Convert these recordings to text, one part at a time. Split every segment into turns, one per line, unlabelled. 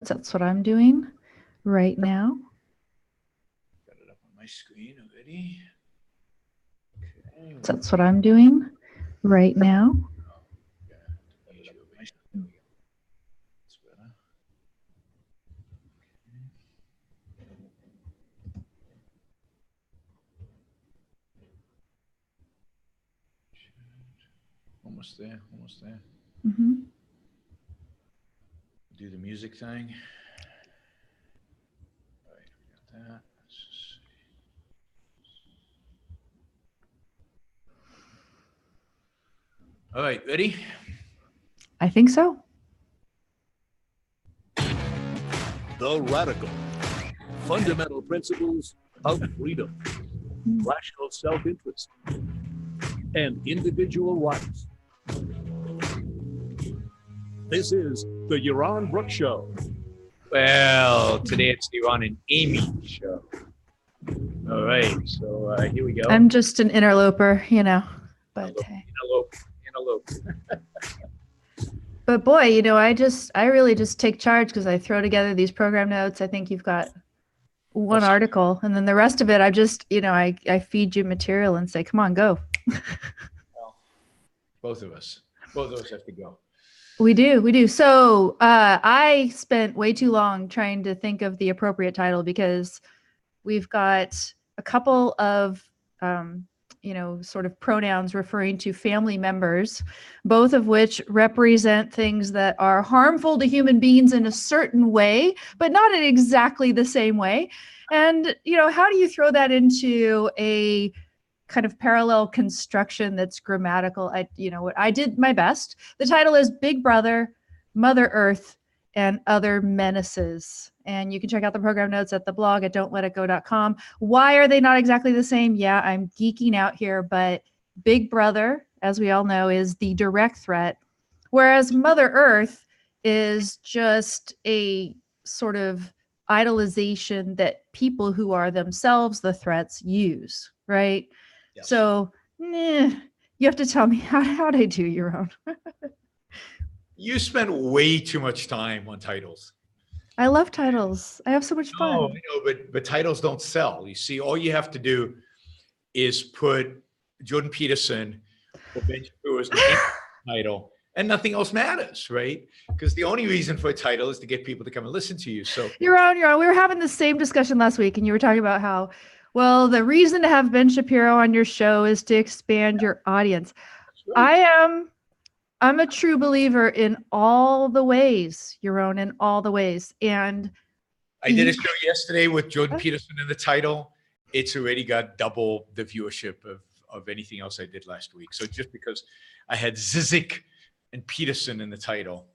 That's what I'm doing right now.
Got it up on my screen already. Okay.
That's what I'm doing right now.
Yeah, there we go. That's better. Almost there. Almost there.
Mm-hmm.
Do the music thing. All right, we got that. Let's just see. All right, ready?
I think so.
The radical, fundamental principles of freedom, rational self-interest, and individual rights. This is the Yaron Brook Show.
Well, today it's the Ron and Amy show. All right, so here we go.
I'm just an interloper, you know. But hey.
Antelope.
But boy, you know, I really just take charge because I throw together these program notes. I think you've got one article, and then the rest of it, I just, you know, I feed you material and say, come on, go.
Well, both of us have to go.
We do. So I spent way too long trying to think of the appropriate title because we've got a couple of, you know, sort of pronouns referring to family members, both of which represent things that are harmful to human beings in a certain way, but not in exactly the same way. And, you know, how do you throw that into a kind of parallel construction that's grammatical? I did my best. The title is Big Brother, Mother Earth, and Other Menaces. And you can check out the program notes at the blog at don'tletitgo.com. Why are they not exactly the same? Yeah, I'm geeking out here, but Big Brother, as we all know, is the direct threat, whereas Mother Earth is just a sort of idolization that people who are themselves the threats use, right?
Yes.
So, you have to tell me how'd I do, Yaron?
You spend way too much time on titles.
I love titles. I have so much fun.
Oh, I know, but titles don't sell. You see, all you have to do is put Jordan Peterson or Ben Shapiro's name title, and nothing else matters, right? Because the only reason for a title is to get people to come and listen to you. So
Yaron. We were having the same discussion last week, and you were talking about how, well, the reason to have Ben Shapiro on your show is to expand your audience. Right. I'm a true believer in all the ways, Yaron, in all the ways. And
I did a show yesterday with Jordan Peterson in the title. It's already got double the viewership of anything else I did last week. So just because I had Zizek and Peterson in the title.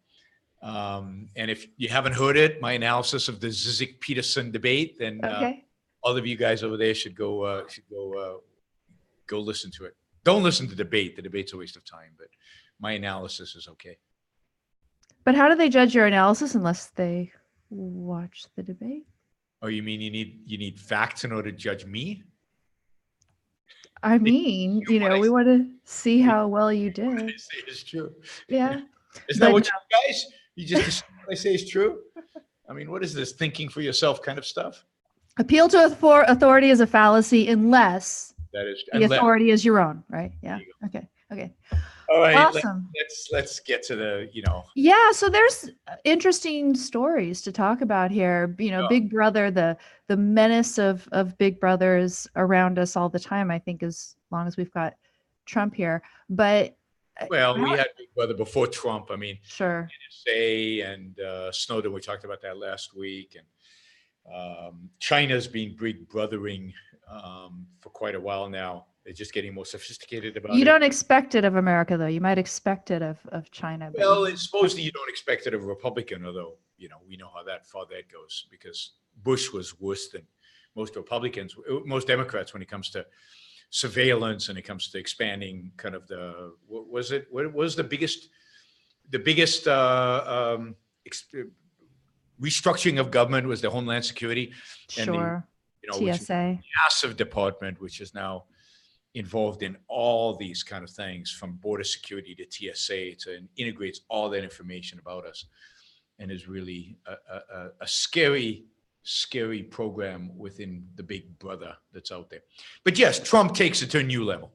And if you haven't heard it, my analysis of the Zizek Peterson debate, then all of you guys over there should go listen to it. Don't listen to the debate. The debate's a waste of time, but my analysis is okay.
But how do they judge your analysis unless they watch the debate?
Oh, you mean you need facts in order to judge me?
I mean, you know, we want to see how well you did.
What I say is true.
Yeah.
Isn't that what you guys? You just assume what I say is true? I mean, what is this thinking for yourself kind of stuff?
Appeal to authority is a fallacy unless
that is
the authority is your own, right? Yeah. Okay.
All right.
Awesome.
Let's get to the, you know.
Yeah. So there's interesting stories to talk about here. You know, Big Brother, the menace of Big Brothers around us all the time, I think, as long as we've got Trump here. But
well, we had Big Brother before Trump. I mean,
sure.
NSA and Snowden, we talked about that last week. And China's been Big Brothering for quite a while now. They're just getting more sophisticated about it.
You don't expect it of America, though. You might expect it of China.
Well, it's supposedly you don't expect it of a Republican, although, you know, we know how far that goes, because Bush was worse than most Republicans, most Democrats when it comes to surveillance and it comes to expanding kind of what was the biggest restructuring of government was the Homeland Security.
Sure.
And
TSA.
which is a massive department, which is now involved in all these kind of things, from border security to TSA, and integrates all that information about us. and is really a scary, scary program within the big brother that's out there. But yes, Trump takes it to a new level,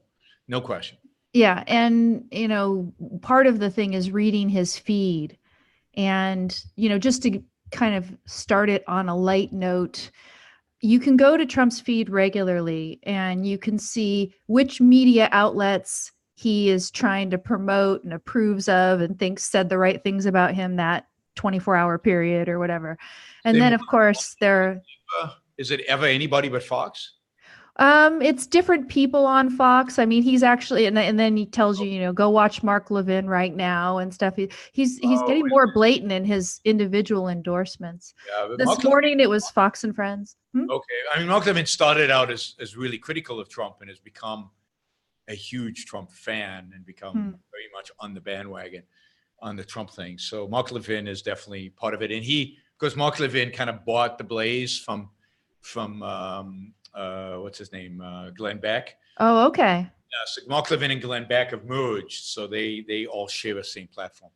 no question.
Yeah, and part of the thing is reading his feed, and just to kind of start it on a light note, you can go to Trump's feed regularly and you can see which media outlets he is trying to promote and approves of and thinks said the right things about him that 24-hour period or whatever. And then of course
is it ever anybody but Fox?
It's different people on Fox. I mean, he's actually, and then he tells you, go watch Mark Levin right now and stuff. He's getting more blatant in his individual endorsements. Yeah, this morning it was Fox and Friends.
Okay, I mean, Mark Levin started out as really critical of Trump and has become a huge Trump fan and become very much on the bandwagon on the Trump thing. So Mark Levin is definitely part of it, and because Mark Levin kind of bought the Blaze from what's his name? Glenn Beck.
Oh, okay.
Yeah, so Mark Levin and Glenn Beck have merged, so they all share the same platform.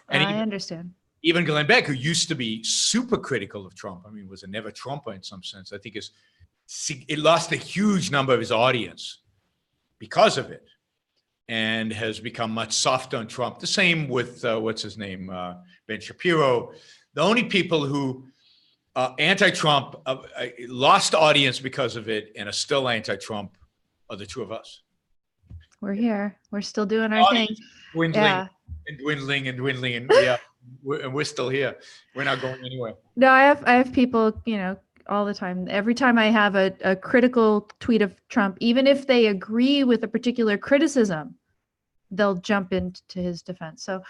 And
I understand.
Even Glenn Beck, who used to be super critical of Trump, I mean, was a never Trumper in some sense. I think it lost a huge number of his audience because of it, and has become much softer on Trump. The same with what's his name, Ben Shapiro. The only people who anti-Trump lost audience because of it and are still anti-Trump are the two of us.
We're here. We're still doing our thing.
Dwindling and dwindling and dwindling, and yeah, we're still here. We're not going anywhere.
No, I have people, all the time. Every time I have a critical tweet of Trump, even if they agree with a particular criticism, they'll jump into his defense. So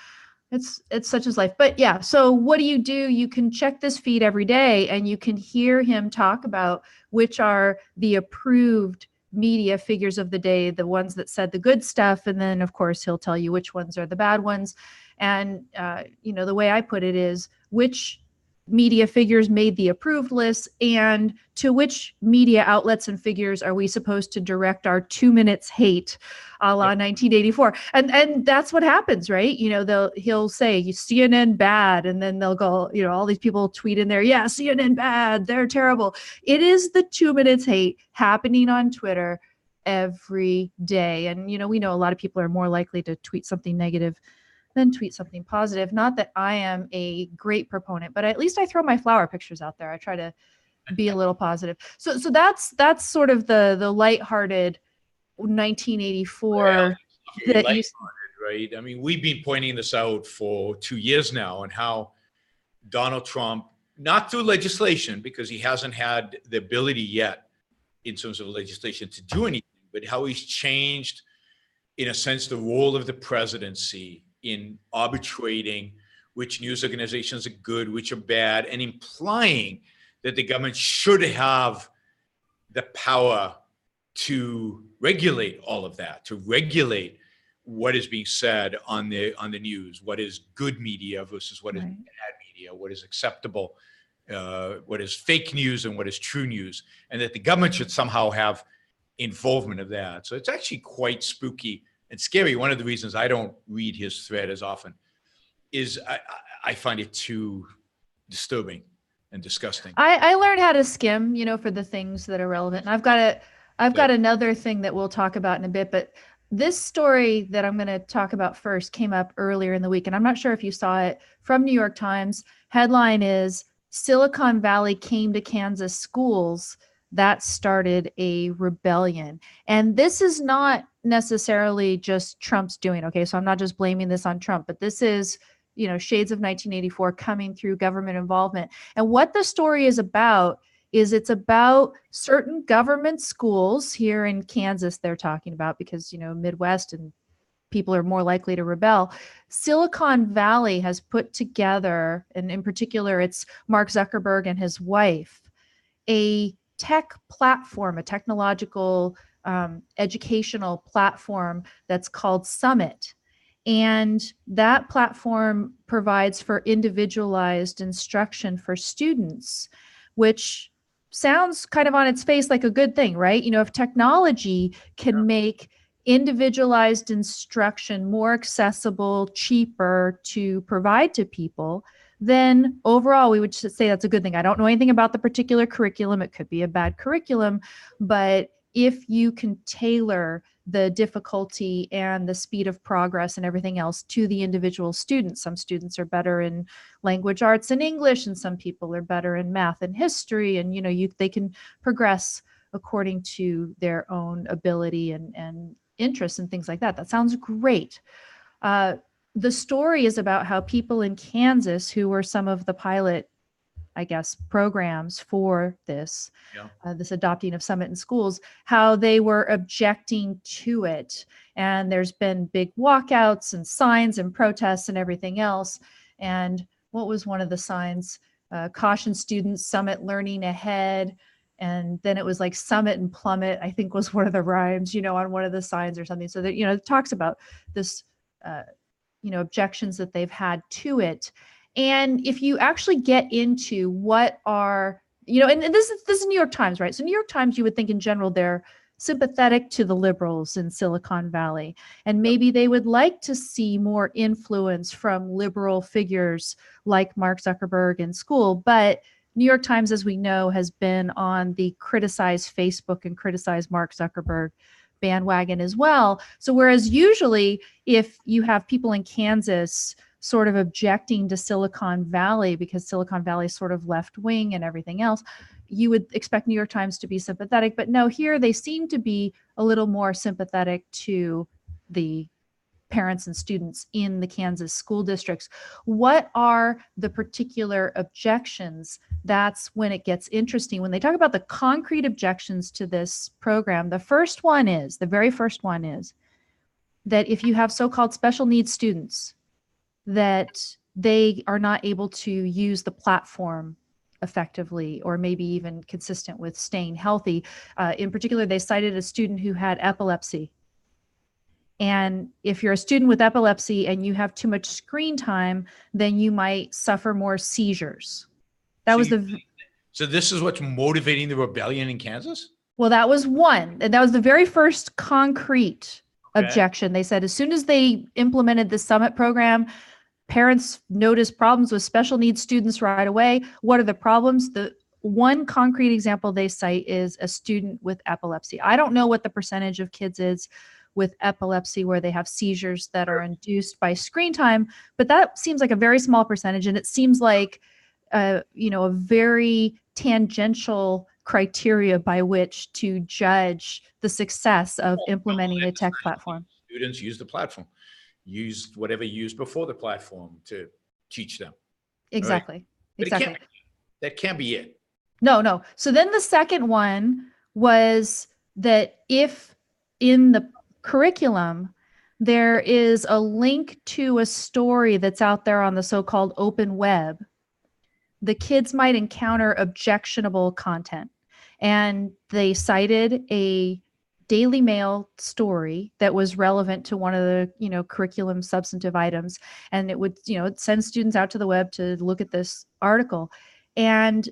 it's such as life. But yeah, so what do? You can check this feed every day and you can hear him talk about which are the approved media figures of the day, the ones that said the good stuff. And then of course he'll tell you which ones are the bad ones. And the way I put it is which media figures made the approved list, and to which media outlets and figures are we supposed to direct our 2 minutes hate, a la 1984. And that's what happens, right? He'll say CNN bad, and then they'll go, all these people tweet in there, yeah, CNN bad, they're terrible. It is the 2 minutes hate happening on Twitter every day. And we know a lot of people are more likely to tweet something negative than tweet something positive. Not that I am a great proponent, but at least I throw my flower pictures out there. I try to be a little positive. So that's sort of the lighthearted 1984
right? I mean, we've been pointing this out for 2 years now, and how Donald Trump, not through legislation, because he hasn't had the ability yet in terms of legislation to do anything, but how he's changed, in a sense, the role of the presidency in arbitrating which news organizations are good, which are bad, and implying that the government should have the power to regulate all of that, to regulate what is being said on the news, what is good media versus what is bad media, what is acceptable, what is fake news and what is true news, and that the government should somehow have involvement of that. So it's actually quite spooky and scary. One of the reasons I don't read his thread as often is I find it too disturbing and disgusting.
I learned how to skim, for the things that are relevant. And I've got another thing that we'll talk about in a bit, but this story that I'm going to talk about first came up earlier in the week, and I'm not sure if you saw it, from New York Times. Headline is Silicon Valley came to Kansas schools that started a rebellion. And this is not necessarily just Trump's doing. Okay, so I'm not just blaming this on Trump, but this is, shades of 1984 coming through government involvement. And what the story is about is it's about certain government schools here in Kansas, they're talking about, because, Midwest and people are more likely to rebel. Silicon Valley has put together, and in particular, it's Mark Zuckerberg and his wife, a tech platform, a technological educational platform that's called Summit. And that platform provides for individualized instruction for students, which sounds kind of on its face like a good thing, right? If technology can make individualized instruction more accessible, cheaper to provide to people, then overall we would say that's a good thing. I don't know anything about the particular curriculum. It could be a bad curriculum, but if you can tailor the difficulty and the speed of progress and everything else to the individual students. Some students are better in language arts and English, and some people are better in math and history. And, they can progress according to their own ability and interests and things like that. That sounds great. The story is about how people in Kansas, who were some of the pilot, I guess, programs for this, this adopting of Summit in schools, how they were objecting to it. And there's been big walkouts and signs and protests and everything else. And what was one of the signs? Caution students, Summit learning ahead. And then it was like Summit and plummet, I think was one of the rhymes, on one of the signs or something. So that, it talks about this, objections that they've had to it. And if you actually get into what are, and this is New York Times, right? So New York Times, you would think in general, they're sympathetic to the liberals in Silicon Valley. And maybe they would like to see more influence from liberal figures like Mark Zuckerberg in school. But New York Times, as we know, has been on the criticize Facebook and criticize Mark Zuckerberg bandwagon as well. So whereas usually if you have people in Kansas sort of objecting to Silicon Valley because Silicon Valley is sort of left wing and everything else, you would expect New York Times to be sympathetic. But no, here they seem to be a little more sympathetic to the parents and students in the Kansas school districts. What are the particular objections? That's when it gets interesting. When they talk about the concrete objections to this program, the very first one is that if you have so-called special needs students, that they are not able to use the platform effectively or maybe even consistent with staying healthy. In particular, they cited a student who had epilepsy. And if you're a student with epilepsy and you have too much screen time, then you might suffer more seizures.
So this is what's motivating the rebellion in Kansas?
Well, that was one. And that was the very first concrete objection. They said as soon as they implemented the Summit program, parents noticed problems with special needs students right away. What are the problems? The one concrete example they cite is a student with epilepsy. I don't know what the percentage of kids is with epilepsy where they have seizures that are induced by screen time, but that seems like a very small percentage. And it seems like, a very tangential criteria by which to judge the success of implementing a tech platform.
Students use the platform, use whatever you used before the platform to teach them.
Exactly.
Right?
Exactly.
That can't be it.
No. So then the second one was that if in the curriculum, there is a link to a story that's out there on the so-called open web, the kids might encounter objectionable content. And they cited a Daily Mail story that was relevant to one of the, curriculum substantive items. And it would, send students out to the web to look at this article. And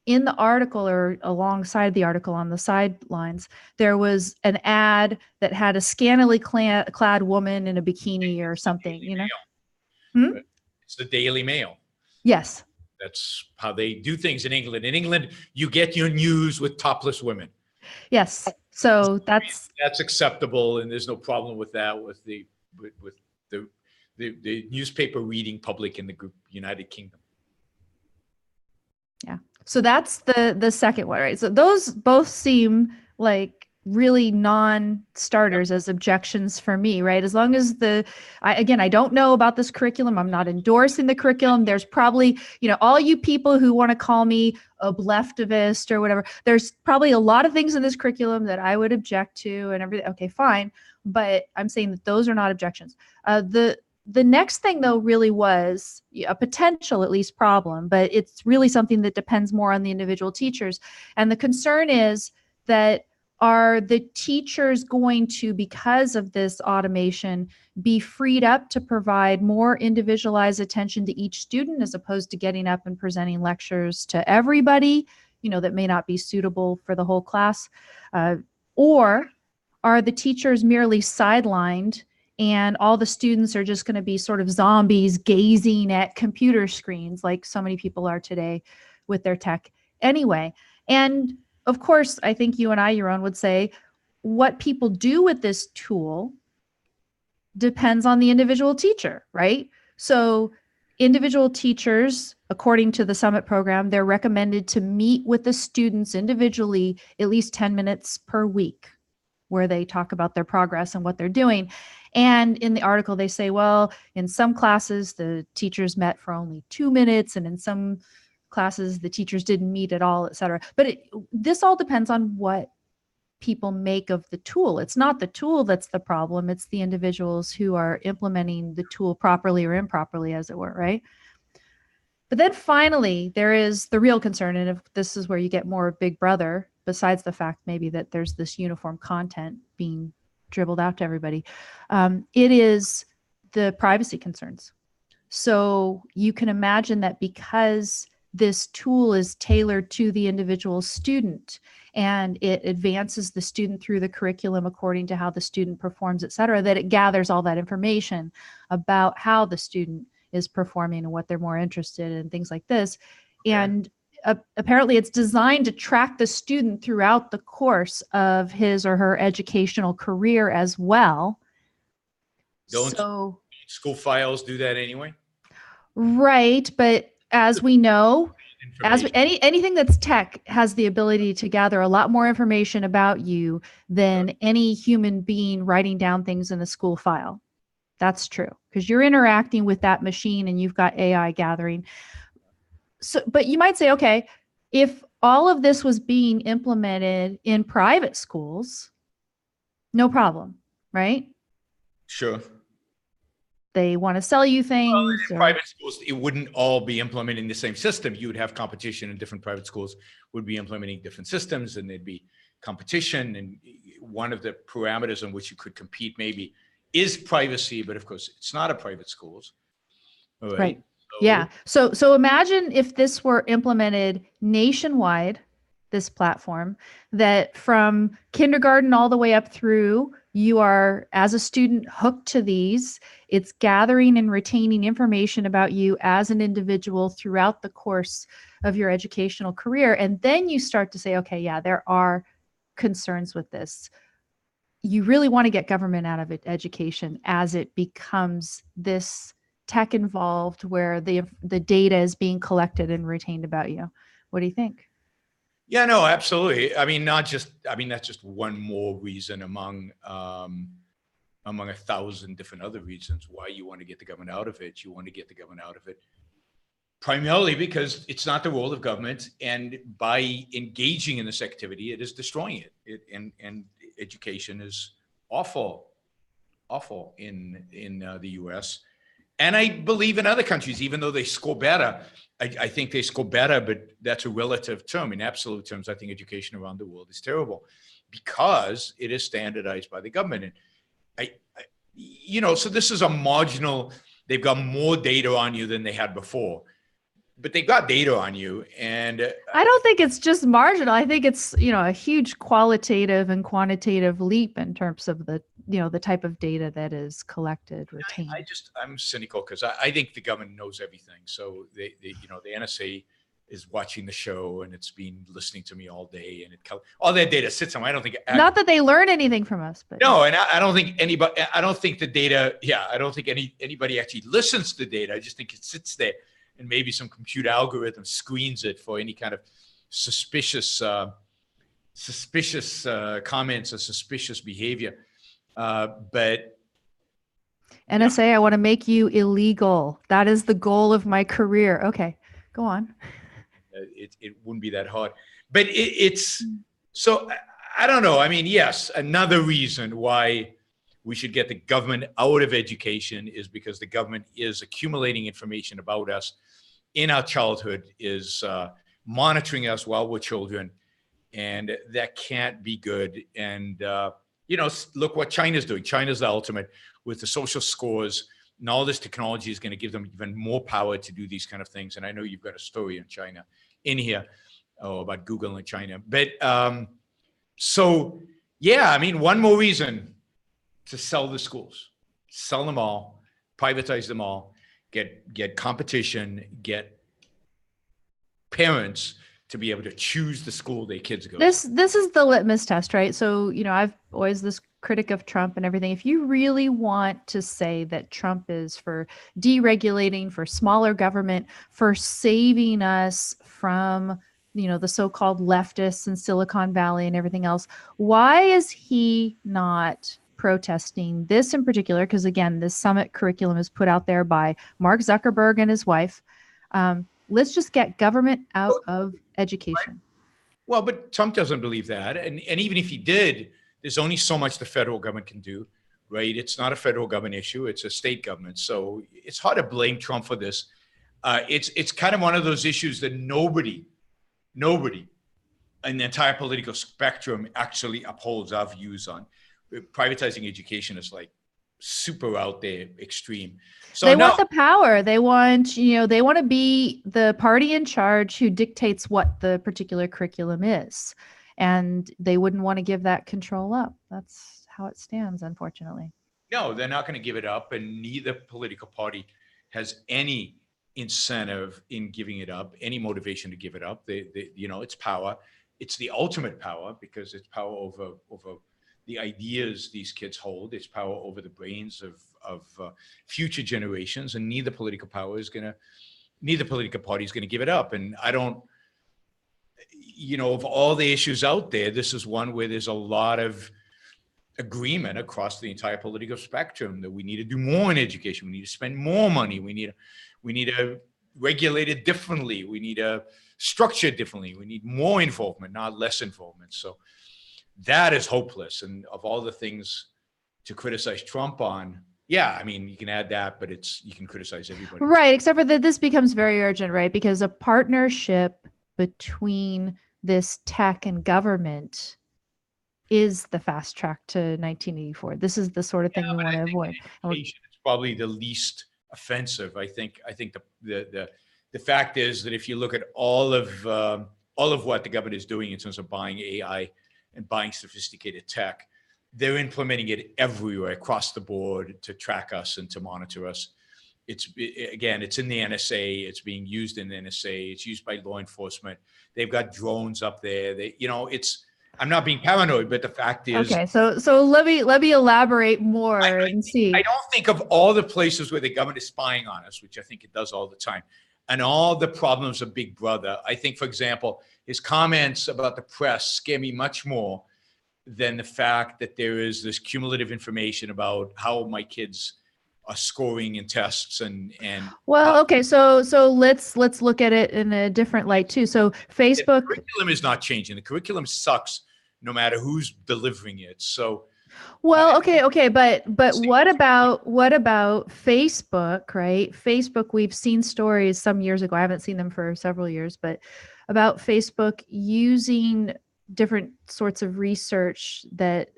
in the article or alongside the article on the sidelines, there was an ad that had a scantily clad woman in a bikini or something,
It's the Daily Mail.
Yes.
That's how they do things in England. In England, you get your news with topless women.
Yes. So that's
acceptable, and there's no problem with that with the newspaper reading public in the United Kingdom.
Yeah. So that's the second one, right? So those both seem like really non-starters as objections for me, right? As long as I don't know about this curriculum. I'm not endorsing the curriculum. There's probably, all you people who want to call me a leftivist or whatever, there's probably a lot of things in this curriculum that I would object to and everything. Okay, fine. But I'm saying that those are not objections. The next thing, though, really was a potential, at least, problem, but it's really something that depends more on the individual teachers. And the concern is that are the teachers going to, because of this automation, be freed up to provide more individualized attention to each student as opposed to getting up and presenting lectures to everybody, that may not be suitable for the whole class? Or are the teachers merely sidelined and all the students are just going to be sort of zombies gazing at computer screens like so many people are today with their tech anyway. And of course, I think you and I, Yaron, would say what people do with this tool depends on the individual teacher, right? So individual teachers, according to the Summit program, they're recommended to meet with the students individually at least 10 minutes per week, where they talk about their progress and what they're doing. And in the article, they say, well, in some classes, the teachers met for only 2 minutes, and in some classes, the teachers didn't meet at all, et cetera. But this all depends on what people make of the tool. It's not the tool that's the problem. It's the individuals who are implementing the tool properly or improperly, as it were, right? But then finally, there is the real concern. And if this is where you get more Big Brother, besides the fact maybe that there's this uniform content being dribbled out to everybody, it is the privacy concerns. So you can imagine that because this tool is tailored to the individual student and it advances the student through the curriculum according to how the student performs, et cetera, that it gathers all that information about how the student is performing and what they're more interested in, things like this. Okay. And apparently it's designed to track the student throughout the course of his or her educational career as well.
Don't school files do that anyway?
Right, but as we know, anything that's tech has the ability to gather a lot more information about you than any human being writing down things in a school file. That's true, because you're interacting with that machine and you've got AI gathering. So, but you might say, okay, if all of this was being implemented in private schools, no problem, right?
Sure.
They want to sell you things.
Well, in private schools, it wouldn't all be implementing the same system. You would have competition, and different private schools would be implementing different systems, and there'd be competition. And one of the parameters on which you could compete maybe is privacy, but of course it's not a private schools.
Right. So, yeah. So imagine if this were implemented nationwide, this platform, that from kindergarten all the way up through, you are, as a student, hooked to these. It's gathering and retaining information about you as an individual throughout the course of your educational career. And then you start to say, okay, yeah, there are concerns with this. You really want to get government out of education as it becomes this tech involved where the data is being collected and retained about you. What do you think?
Yeah, no, absolutely. That's just one more reason among 1,000 different other reasons why you want to get the government out of it. You want to get the government out of it primarily because it's not the role of government, and by engaging in this activity, it is destroying it. And education is awful in the U.S. And I believe in other countries, even though they score better, I think they score better, but that's a relative term. In absolute terms, I think education around the world is terrible because it is standardized by the government. And so this is a marginal, they've got more data on you than they had before, but they've got data on you. And
I don't think it's just marginal. I think it's, a huge qualitative and quantitative leap in terms of the type of data that is collected, retained.
I'm cynical because I think the government knows everything. So the NSA is watching the show and it's been listening to me all day, and all that data sits on. I don't think
not that they learn anything from us, but
no, and I don't think anybody. I don't think the data. Yeah, I don't think anybody actually listens to the data. I just think it sits there, and maybe some computer algorithm screens it for any kind of suspicious comments or suspicious behavior. But
NSA, I want to make you illegal. That is the goal of my career. Okay, go on.
It wouldn't be that hard, but it's so. I don't know. Yes, another reason why we should get the government out of education is because the government is accumulating information about us in our childhood, is monitoring us while we're children, and that can't be good. And look what China's doing. China's the ultimate with the social scores, and all this technology is going to give them even more power to do these kind of things. And I know you've got a story on China in here, about Google and China. But one more reason to sell the schools. sell them all, privatize them all, get competition, get parents to be able to choose the school their kids go to.
This is the litmus test, right? So, I've always this critic of Trump and everything. If you really want to say that Trump is for deregulating, for smaller government, for saving us from, the so-called leftists in Silicon Valley and everything else, why is he not protesting this in particular? Because again, this summit curriculum is put out there by Mark Zuckerberg and his wife. Let's just get government out of education.
Well, but Trump doesn't believe that. And even if he did, there's only so much the federal government can do, right? It's not a federal government issue. It's a state government. So it's hard to blame Trump for this. It's kind of one of those issues that nobody in the entire political spectrum actually upholds our views on. Privatizing education is like super out there, extreme. So
they want the power. They want, they want to be the party in charge who dictates what the particular curriculum is. And they wouldn't want to give that control up. That's how it stands, unfortunately.
No, they're not going to give it up. And neither political party has any incentive in giving it up, any motivation to give it up. It's power. It's the ultimate power because it's power over the ideas these kids hold. It's power over the brains of future generations, and neither political party is going to give it up. And I don't, of all the issues out there, this is one where there's a lot of agreement across the entire political spectrum that we need to do more in education. We need to spend more money. We need to regulate it differently. We need to structure it differently. We need more involvement, not less involvement. So that is hopeless. And of all the things to criticize Trump on, yeah, I mean, you can add that, but you can criticize everybody.
Right, except for that this becomes very urgent, right? Because a partnership between this tech and government is the fast track to 1984. This is the sort of thing we want to avoid.
It's probably the least offensive. I think the fact is that if you look at all of what the government is doing in terms of buying AI and buying sophisticated tech, they're implementing it everywhere across the board to track us and to monitor us. It's in the NSA. It's being used in the NSA. It's used by law enforcement. They've got drones up there. I'm not being paranoid, but the fact is.
Okay, so let me elaborate more and see.
I don't think of all the places where the government is spying on us, which I think it does all the time, and all the problems of Big Brother. I think, for example, his comments about the press scare me much more than the fact that there is this cumulative information about how my kids are scoring in tests and
well, okay, so let's look at it in a different light too. So Facebook,
the curriculum is not changing. The curriculum sucks no matter who's delivering it. So
well, okay, but what about Facebook, right? Facebook, we've seen stories some years ago. I haven't seen them for several years, but about Facebook using different sorts of research that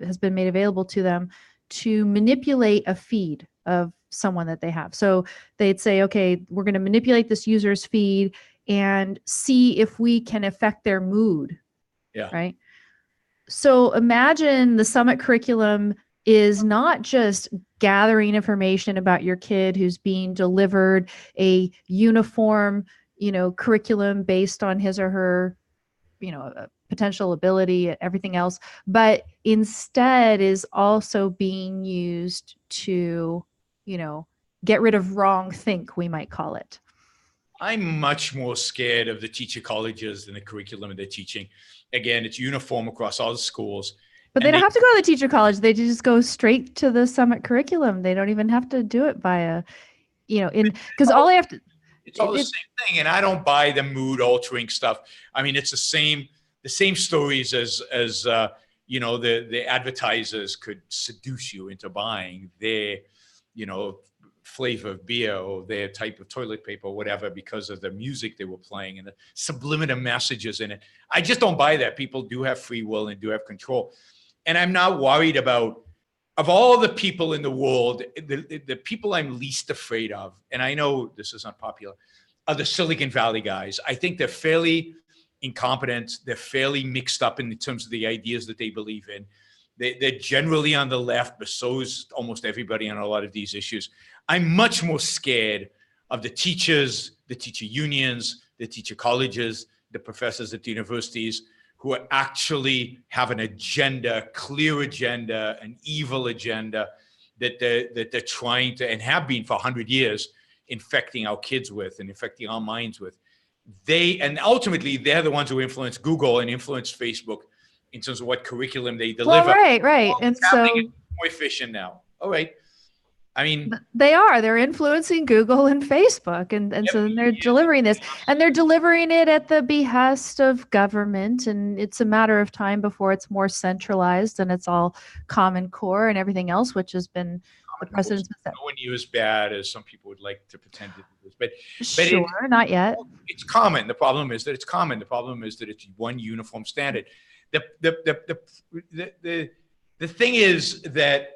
has been made available to them to manipulate a feed of someone that they have. So they'd say, okay, we're going to manipulate this user's feed and see if we can affect their mood.
Yeah.
Right. So imagine the summit curriculum is not just gathering information about your kid who's being delivered a uniform, curriculum based on his or her, potential ability, everything else, but instead is also being used to, get rid of wrong think, we might call it.
I'm much more scared of the teacher colleges than the curriculum they're teaching. Again, it's uniform across all the schools.
But they don't have to go to the teacher college. They just go straight to the summit curriculum. They don't even have to do it via, because all they have to.
It's all the same thing. And I don't buy the mood altering stuff. I mean, it's the same stories as the advertisers could seduce you into buying their, flavor of beer or their type of toilet paper or whatever because of the music they were playing and the subliminal messages in it. I just don't buy that. People do have free will and do have control. And I'm not worried about, of all the people in the world, the people I'm least afraid of, and I know this is unpopular, are the Silicon Valley guys. I think they're fairly incompetent. They're fairly mixed up in terms of the ideas that they believe in. They're generally on the left, but so is almost everybody on a lot of these issues. I'm much more scared of the teachers, the teacher unions, the teacher colleges, the professors at the universities who are actually have an agenda, clear agenda, an evil agenda that they're trying to, and have been for 100 years, infecting our kids with and infecting our minds with. And ultimately, they're the ones who influence Google and influence Facebook in terms of what curriculum they deliver.
Well, right. And so
more efficient now. All right. I mean,
they're influencing Google and Facebook. And so they're delivering this, and they're delivering it at the behest of government. And it's a matter of time before it's more centralized and it's all Common Core and everything else, which has been the precedent's been set.
Nowhere near as bad as some people would like to pretend it is. But
sure, not yet.
It's common. The problem is that it's common. The problem is that it's one uniform standard. The thing is that,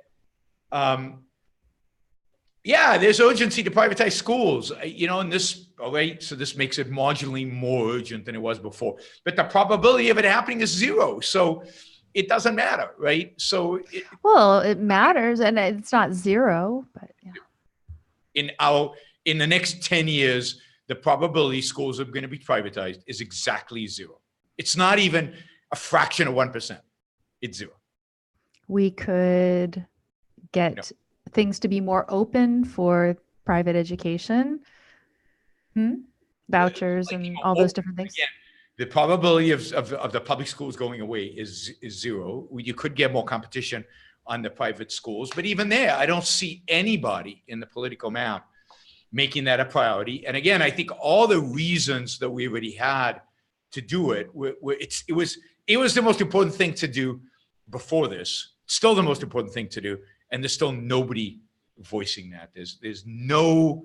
there's urgency to privatize schools, and this, all right, so this makes it marginally more urgent than it was before. But the probability of it happening is zero. So it doesn't matter, right? So
it matters, and it's not zero, but
in the next 10 years, the probability schools are going to be privatized is exactly zero. It's not even a fraction of 1%. It's zero.
We could get things to be more open for private education, vouchers, and all those different things.
Again, the probability of the public schools going away is zero. You could get more competition on the private schools, but even there, I don't see anybody in the political map making that a priority. And again, I think all the reasons that we already had to do it, it was the most important thing to do before this. Still the most important thing to do, and there's still nobody voicing that. There's no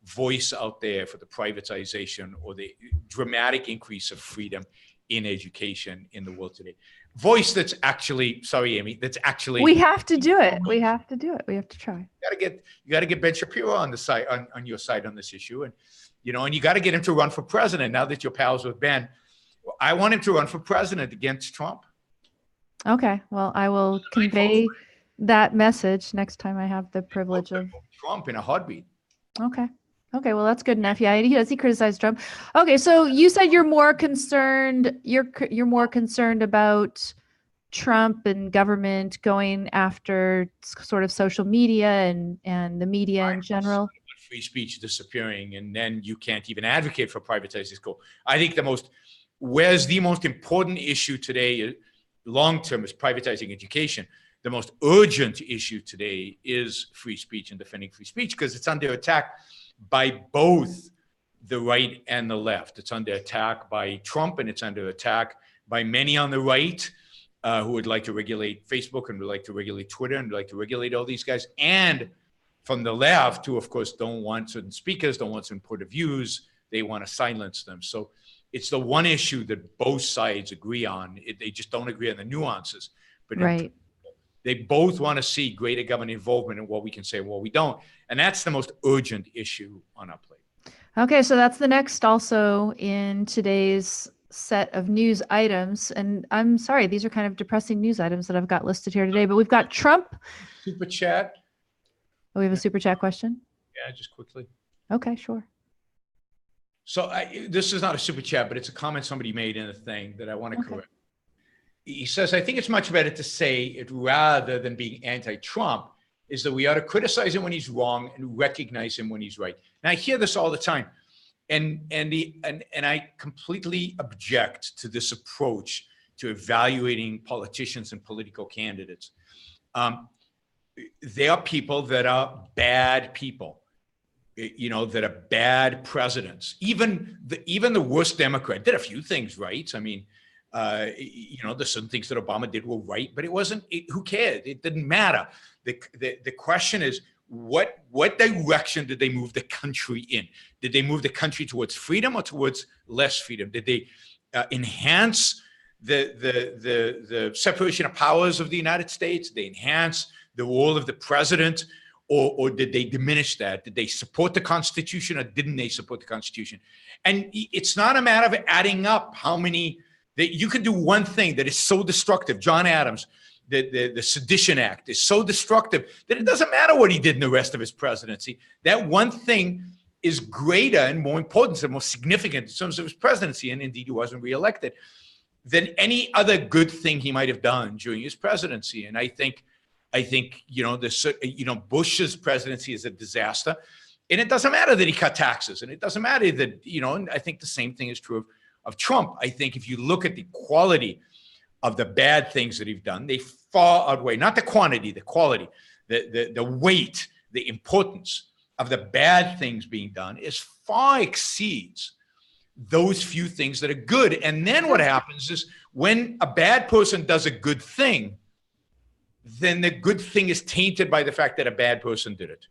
voice out there for the privatization or the dramatic increase of freedom in education in the world today. Voice that's actually, sorry, Amy, that's actually.
We have to do it. We have to do it. We have to try.
You got to get Ben Shapiro on the side, on your side on this issue, and you got to get him to run for president. Now that you're pals with Ben, I want him to run for president against Trump.
Okay, well, I will convey that message next time I have the privilege of
Trump in a heartbeat.
Okay, well, that's good enough. Yeah, he criticized Trump. Okay, so you said you're more concerned. You're more concerned about Trump and government going after sort of social media and the media in general.
Free speech disappearing, and then you can't even advocate for privatizing school. I think the most important issue today, long term, is privatizing education. The most urgent issue today is free speech and defending free speech, because it's under attack by both the right and the left. It's under attack by Trump, and it's under attack by many on the right who would like to regulate Facebook and would like to regulate Twitter and would like to regulate all these guys. And from the left, who, of course, don't want certain speakers, don't want certain point of views. They want to silence them. So it's the one issue that both sides agree on. They just don't agree on the nuances. But
right.
They both want to see greater government involvement in what we can say and what we don't. And that's the most urgent issue on our plate.
Okay, so that's the next also in today's set of news items. And I'm sorry, these are kind of depressing news items that I've got listed here today. But we've got Trump.
Super chat.
Oh, we have a super chat question?
Yeah, just quickly.
Okay, sure.
So this is not a super chat, but it's a comment somebody made in a thing that I want to correct. He says, I think it's much better to say it rather than being anti-Trump, is that we ought to criticize him when he's wrong and recognize him when he's right. And I hear this all the time. And I completely object to this approach to evaluating politicians and political candidates. There are people that are bad people, that are bad presidents. Even the worst Democrat did a few things right. I mean, there's some things that Obama did were right, but who cared? It didn't matter. The question is, what direction did they move the country in? Did they move the country towards freedom or towards less freedom? Did they enhance the separation of powers of the United States? Did they enhance the role of the president, or did they diminish that? Did they support the Constitution, or didn't they support the Constitution? And it's not a matter of adding up how many. You could do one thing that is so destructive. John Adams the Sedition Act is so destructive that it doesn't matter what he did in the rest of his presidency. That one thing is greater and more important and more significant in terms of his presidency, and indeed he wasn't reelected, than any other good thing he might have done during his presidency. And I think Bush's presidency is a disaster. And it doesn't matter that he cut taxes, and it doesn't matter that, and I think the same thing is true of Trump. I think if you look at the quality of the bad things that he's done, they far outweigh, not the quantity, the quality, the weight, the importance of the bad things being done is far exceeds those few things that are good. And then what happens is when a bad person does a good thing, then the good thing is tainted by the fact that a bad person did it.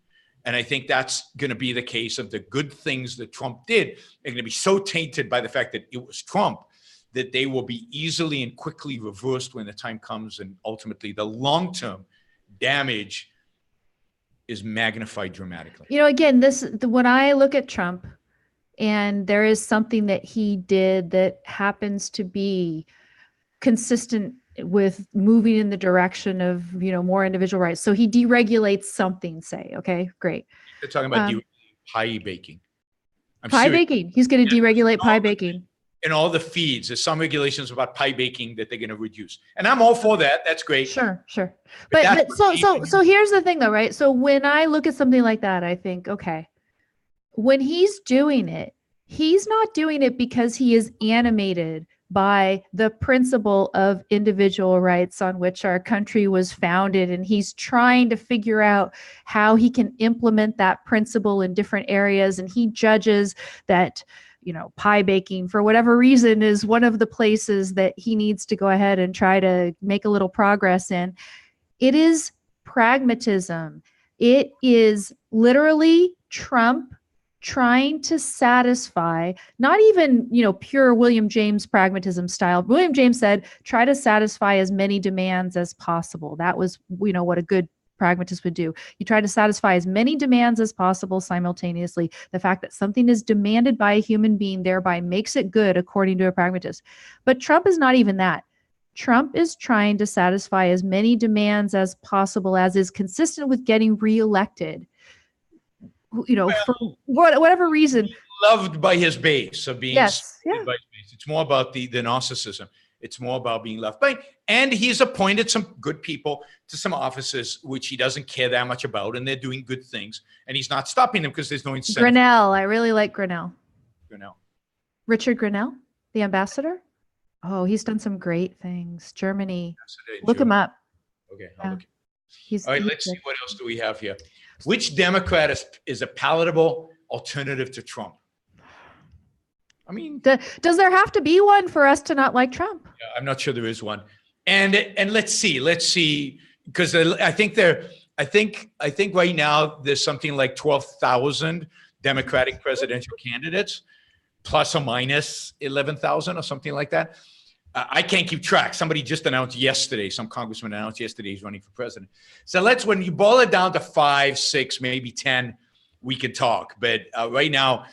And I think that's going to be the case of the good things that Trump did. They're going to be so tainted by the fact that it was Trump that they will be easily and quickly reversed when the time comes. And ultimately, the long-term damage is magnified dramatically.
Again, when I look at Trump and there is something that he did that happens to be consistent with moving in the direction of, more individual rights. So he deregulates something, say, okay, great.
They're talking about pie baking.
Pie baking. He's going to deregulate pie baking.
In all the feeds, there's some regulations about pie baking that they're going to reduce. And I'm all for that. That's great.
Sure. But so here's the thing though, right? So when I look at something like that, I think, okay, when he's doing it, he's not doing it because he is animated by the principle of individual rights on which our country was founded. And he's trying to figure out how he can implement that principle in different areas. And he judges that, pie baking, for whatever reason, is one of the places that he needs to go ahead and try to make a little progress in. It is pragmatism. It is literally Trump trying to satisfy, not even, pure William James pragmatism style. William James said, try to satisfy as many demands as possible. That was, what a good pragmatist would do. You try to satisfy as many demands as possible simultaneously. The fact that something is demanded by a human being thereby makes it good, according to a pragmatist. But Trump is not even that. Trump is trying to satisfy as many demands as possible as is consistent with getting reelected. For whatever reason.
Loved by his base of being
yes,
by his base. It's more about the narcissism. It's more about being loved by. And he's appointed some good people to some offices which he doesn't care that much about, and they're doing good things. And he's not stopping them because there's no incentive.
Grinnell. I really like Grinnell. Richard Grinnell, the ambassador. Oh, he's done some great things. Germany. Look him up.
Okay, I'll look. All right, let's see what else do we have here. Which Democrat is a palatable alternative to Trump? I mean,
does there have to be one for us to not like Trump?
Yeah, I'm not sure there is one. And let's see, because I think right now there's something like 12,000 Democratic presidential candidates, plus or minus 11,000 or something like that. I can't keep track. Somebody just announced yesterday, some congressman announced yesterday he's running for president. So when you boil it down to 5, 6, maybe 10, we can talk. But right now,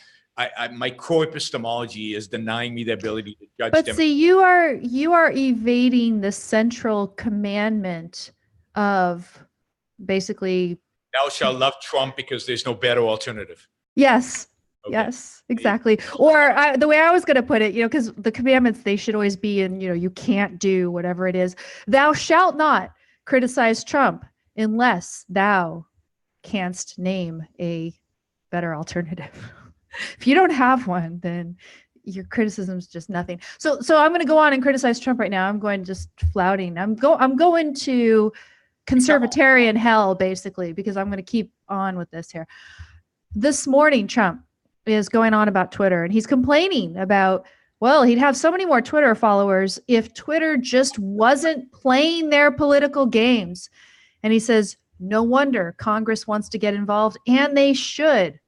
my core epistemology is denying me the ability to judge them.
But see, you are evading the central commandment of basically,
thou shalt love Trump because there's no better alternative.
Yes. Okay. Yes, exactly. Or the way I was going to put it, because the commandments, they should always be in, you can't do whatever it is. Thou shalt not criticize Trump unless thou canst name a better alternative. If you don't have one, then your criticism is just nothing. So I'm going to go on and criticize Trump right now. I'm going just flouting. I'm going to conservatarian hell, basically, because I'm going to keep on with this here. This morning, Trump is going on about Twitter, and he's complaining about, well, he'd have so many more Twitter followers if Twitter just wasn't playing their political games. And he says, no wonder Congress wants to get involved, and they should.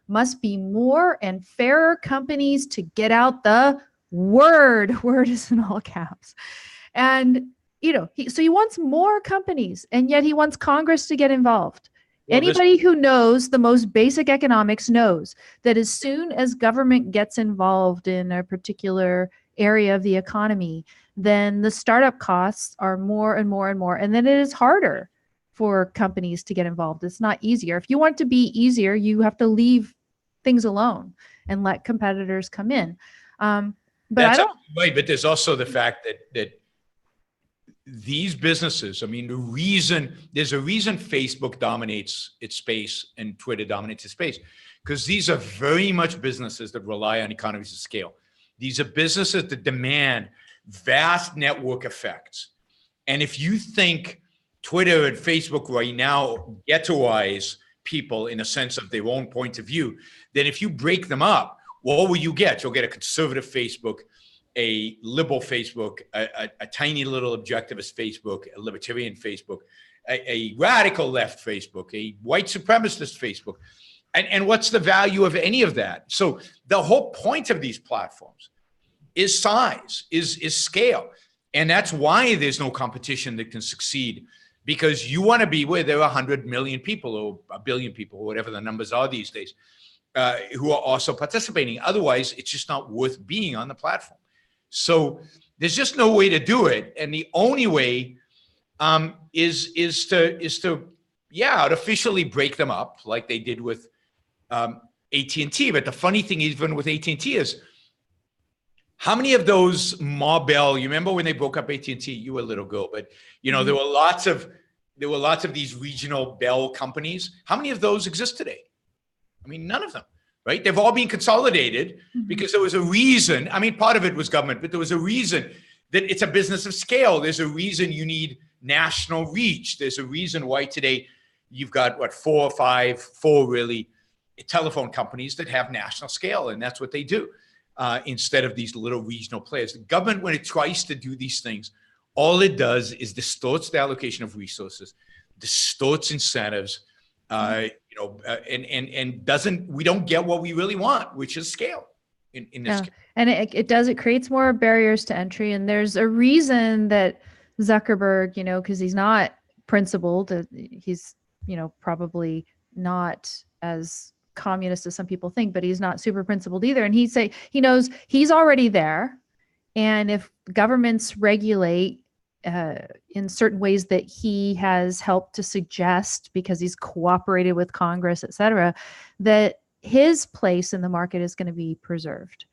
Must be more and fairer companies to get out the word. Word is in all caps. And, so he wants more companies, and yet he wants Congress to get involved. Well, anybody who knows the most basic economics knows that as soon as government gets involved in a particular area of the economy, then the startup costs are more and more and more. And then it is harder for companies to get involved. It's not easier. If you want it to be easier, you have to leave things alone and let competitors come in. But
that's
I don't.
Right, but there's also the fact that these businesses, I mean, there's a reason Facebook dominates its space and Twitter dominates its space, because these are very much businesses that rely on economies of scale. These are businesses that demand vast network effects. And if you think Twitter and Facebook right now ghettoize people in a sense of their own point of view, then if you break them up, what will you get? You'll get a conservative Facebook, a liberal Facebook, a tiny little objectivist Facebook, a libertarian Facebook, a radical left Facebook, a white supremacist Facebook. And what's the value of any of that? So the whole point of these platforms is size, is scale. And that's why there's no competition that can succeed, because you want to be where there are 100 million people or a billion people, or whatever the numbers are these days, who are also participating. Otherwise, it's just not worth being on the platform. So there's just no way to do it. And the only way is to artificially break them up like they did with AT&T. But the funny thing, even with AT&T, is how many of those Ma Bell, you remember when they broke up AT&T? You were a little girl, but there were lots of these regional Bell companies. How many of those exist today? I mean, none of them. Right? They've all been consolidated because there was a reason. I mean, part of it was government, but there was a reason that it's a business of scale. There's a reason you need national reach. There's a reason why today you've got four really telephone companies that have national scale, and that's what they do instead of these little regional players. The government, when it tries to do these things, all it does is distorts the allocation of resources, distorts incentives, and we don't get what we really want, which is scale in this case.
And it creates more barriers to entry. And there's a reason that Zuckerberg, because he's not principled, he's, probably not as communist as some people think, but he's not super principled either. And he knows he's already there. And if governments regulate in certain ways that he has helped to suggest, because he's cooperated with Congress, et cetera, that his place in the market is going to be preserved.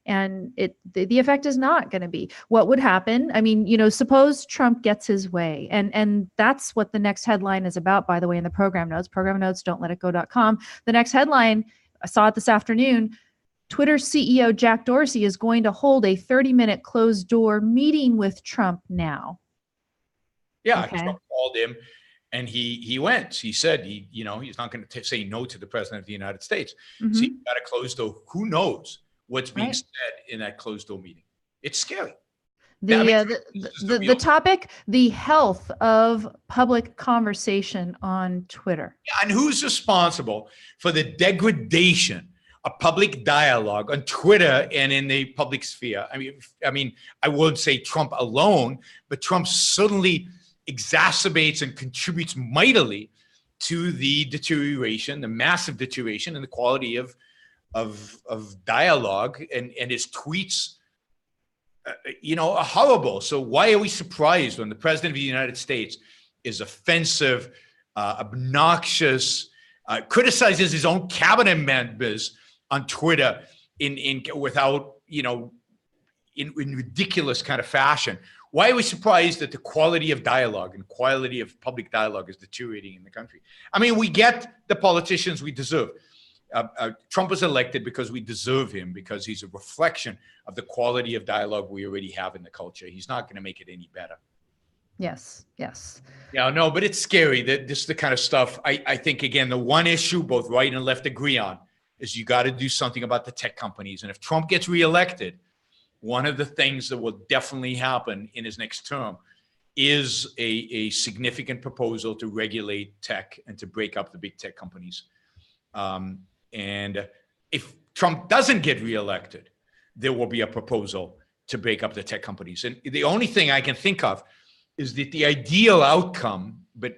And the effect is not going to be. What would happen? I mean, suppose Trump gets his way. And that's what the next headline is about, by the way, in the program notes, don'tletitgo.com. The next headline, I saw it this afternoon, Twitter CEO Jack Dorsey is going to hold a 30-minute closed door meeting with Trump now.
Yeah, okay. Trump called him and he went. He said he's not going to say no to the president of the United States. So he got a closed door. Who knows what's being said in that closed door meeting? It's scary.
The topic, the health of public conversation on Twitter.
Yeah, and who's responsible for the degradation of public dialogue on Twitter and in the public sphere? I mean, I would say Trump alone, but Trump certainly exacerbates and contributes mightily to the massive deterioration in the quality of dialogue, and his tweets, are horrible. So why are we surprised when the president of the United States is offensive, obnoxious, criticizes his own cabinet members on Twitter in ridiculous kind of fashion? Why are we surprised that the quality of dialogue and quality of public dialogue is deteriorating in the country? I mean, we get the politicians we deserve. Trump was elected because we deserve him, because he's a reflection of the quality of dialogue we already have in the culture. He's not going to make it any better.
Yes.
Yeah, no, but it's scary that this is the kind of stuff. I think, again, the one issue both right and left agree on is you got to do something about the tech companies. And if Trump gets reelected, one of the things that will definitely happen in his next term is a significant proposal to regulate tech and to break up the big tech companies. And if Trump doesn't get reelected, there will be a proposal to break up the tech companies. And the only thing I can think of is that the ideal outcome, and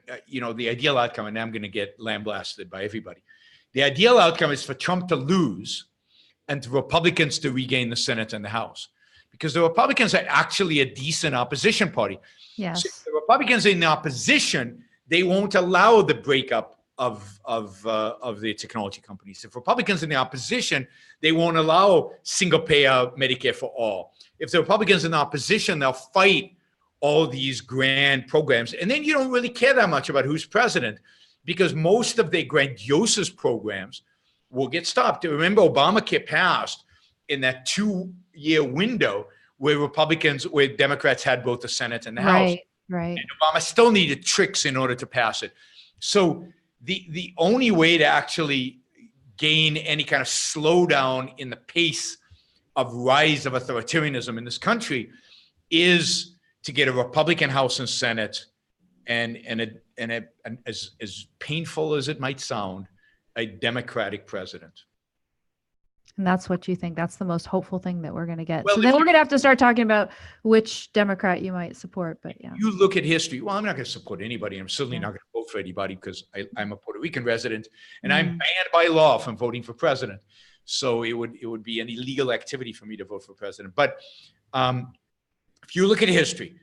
I'm going to get lambasted by everybody. The ideal outcome is for Trump to lose and for Republicans to regain the Senate and the House. because the Republicans are actually a decent opposition party.
Yes.
So if the Republicans are in the opposition, they won't allow the breakup of the technology companies. If Republicans in the opposition, they won't allow single payer Medicare for all. If the Republicans in the opposition, they'll fight all these grand programs. And then you don't really care that much about who's president, because most of their grandiose programs will get stopped. Remember, Obamacare passed in that 2-year window where Democrats had both the Senate and the House.
Right.
And Obama still needed tricks in order to pass it. So the only way to actually gain any kind of slowdown in the pace of rise of authoritarianism in this country is to get a Republican House and Senate, and as painful as it might sound, a Democratic president.
And that's what you think. That's the most hopeful thing that we're going to get.
Well,
so then we're going to have to start talking about which Democrat you might support. But yeah,
you look at history. Well, I'm not going to support anybody. I'm certainly not going to vote for anybody because I'm a Puerto Rican resident, and I'm banned by law from voting for president. So it would be an illegal activity for me to vote for president. But if you look at history,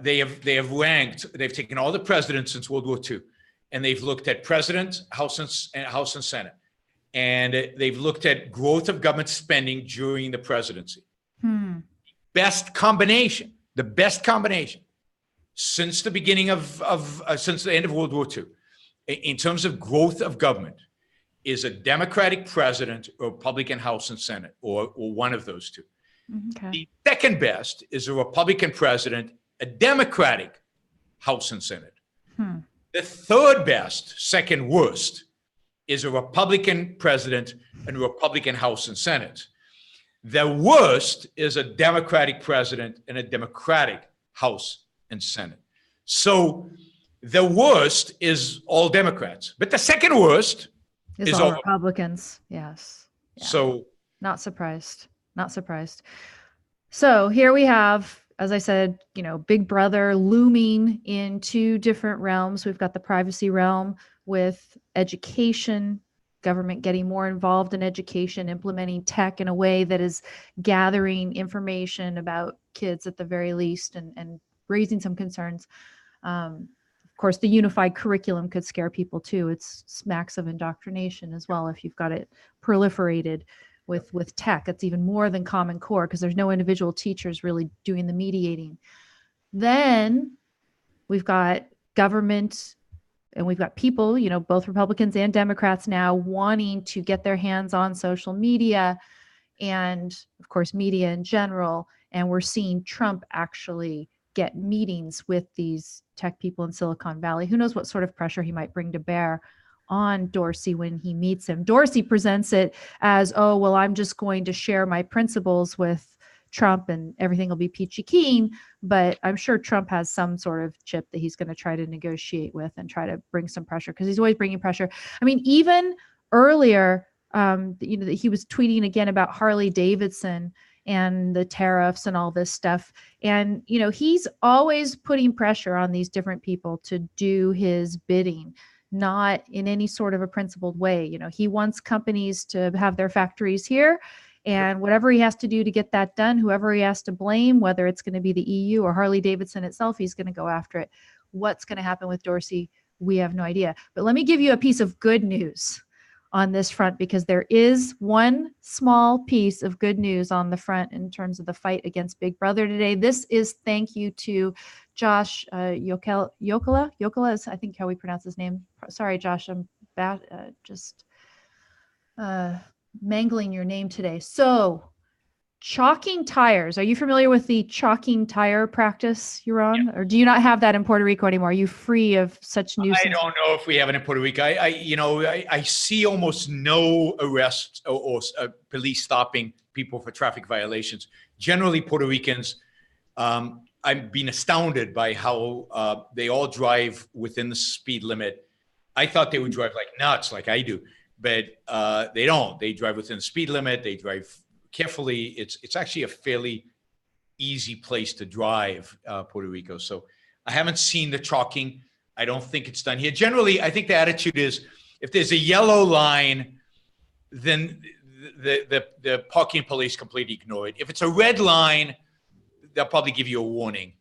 they have ranked. They've taken all the presidents since World War II, and they've looked at president, House and Senate. And they've looked at growth of government spending during the presidency. The best combination since the beginning since the end of World War II, in terms of growth of government, is a Democratic president, or Republican House and Senate, or one of those two.
Okay.
The second best is a Republican president, a Democratic House and Senate. The third best, second worst, is a Republican president and a Republican House and Senate. The worst is a Democratic president and a Democratic House and Senate. So the worst is all Democrats, but the second worst is
all Republicans. Yes. Yeah.
So
not surprised. So here we have, as I said, Big Brother looming in two different realms. We've got the privacy realm with education, government getting more involved in education, implementing tech in a way that is gathering information about kids at the very least, and raising some concerns. Of course, the unified curriculum could scare people too. It's smacks of indoctrination as well if you've got it proliferated with tech. It's even more than Common Core because there's no individual teachers really doing the mediating. Then we've got government, and we've got people, both Republicans and Democrats now wanting to get their hands on social media and, of course, media in general. And we're seeing Trump actually get meetings with these tech people in Silicon Valley. Who knows what sort of pressure he might bring to bear on Dorsey when he meets him. Dorsey presents it as, oh, well, I'm just going to share my principles with Trump and everything will be peachy keen, but I'm sure Trump has some sort of chip that he's going to try to negotiate with and try to bring some pressure, because he's always bringing pressure. I mean, even earlier, he was tweeting again about Harley Davidson and the tariffs and all this stuff. And, he's always putting pressure on these different people to do his bidding, not in any sort of a principled way. He wants companies to have their factories here, and whatever he has to do to get that done, whoever he has to blame, whether it's going to be the EU or Harley Davidson itself, he's going to go after it. What's going to happen with Dorsey? We have no idea. But let me give you a piece of good news on this front, because there is one small piece of good news on the front in terms of the fight against Big Brother today. This is thank you to Josh Yokola is, I think, how we pronounce his name. Sorry, Josh, I'm bad, mangling your name today. So chalking tires. Are you familiar with the chalking tire practice, Yaron? Yeah. Or do you not have that in Puerto Rico anymore? Are you free of such nuisance?
I don't know if we have it in Puerto Rico. I see almost no arrests or police stopping people for traffic violations. Generally, Puerto Ricans, I've been astounded by how they all drive within the speed limit. I thought they would drive like nuts, like I do, but they don't. They drive within the speed limit. They drive carefully. It's actually a fairly easy place to drive, Puerto Rico. So I haven't seen the chalking. I don't think it's done here. Generally, I think the attitude is if there's a yellow line, then the parking police completely ignore it. If it's a red line, they'll probably give you a warning.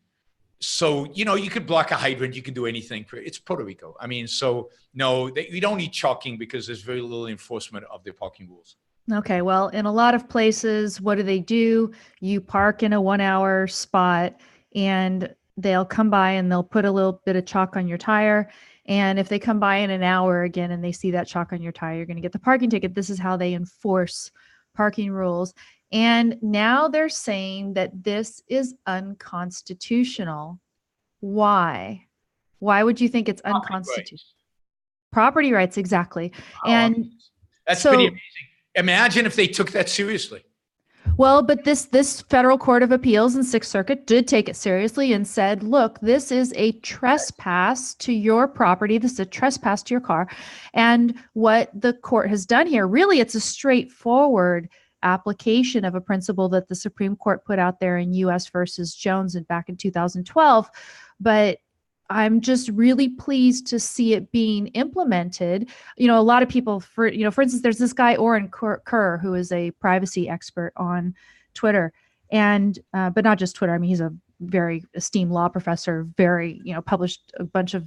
So, you could block a hydrant, you can do anything. It's Puerto Rico. I mean, so no, we don't need chalking because there's very little enforcement of the parking rules.
Okay, well, in a lot of places, what do? You park in a 1 hour spot and they'll come by and they'll put a little bit of chalk on your tire. And if they come by in an hour again and they see that chalk on your tire, you're going to get the parking ticket. This is how they enforce parking rules. And now they're saying that this is unconstitutional. Why? Why would you think it's unconstitutional? Property rights, exactly. And
that's pretty amazing. Imagine if they took that seriously.
Well, but this federal court of appeals in Sixth Circuit did take it seriously and said, look, this is a trespass to your property. This is a trespass to your car. And what the court has done here, really, it's a straightforward application of a principle that the Supreme Court put out there in U.S. versus Jones back in 2012. But I'm just really pleased to see it being implemented. A lot of people, for instance, there's this guy, Oren Kerr, who is a privacy expert on Twitter, and but not just Twitter. I mean, he's a very esteemed law professor, published a bunch of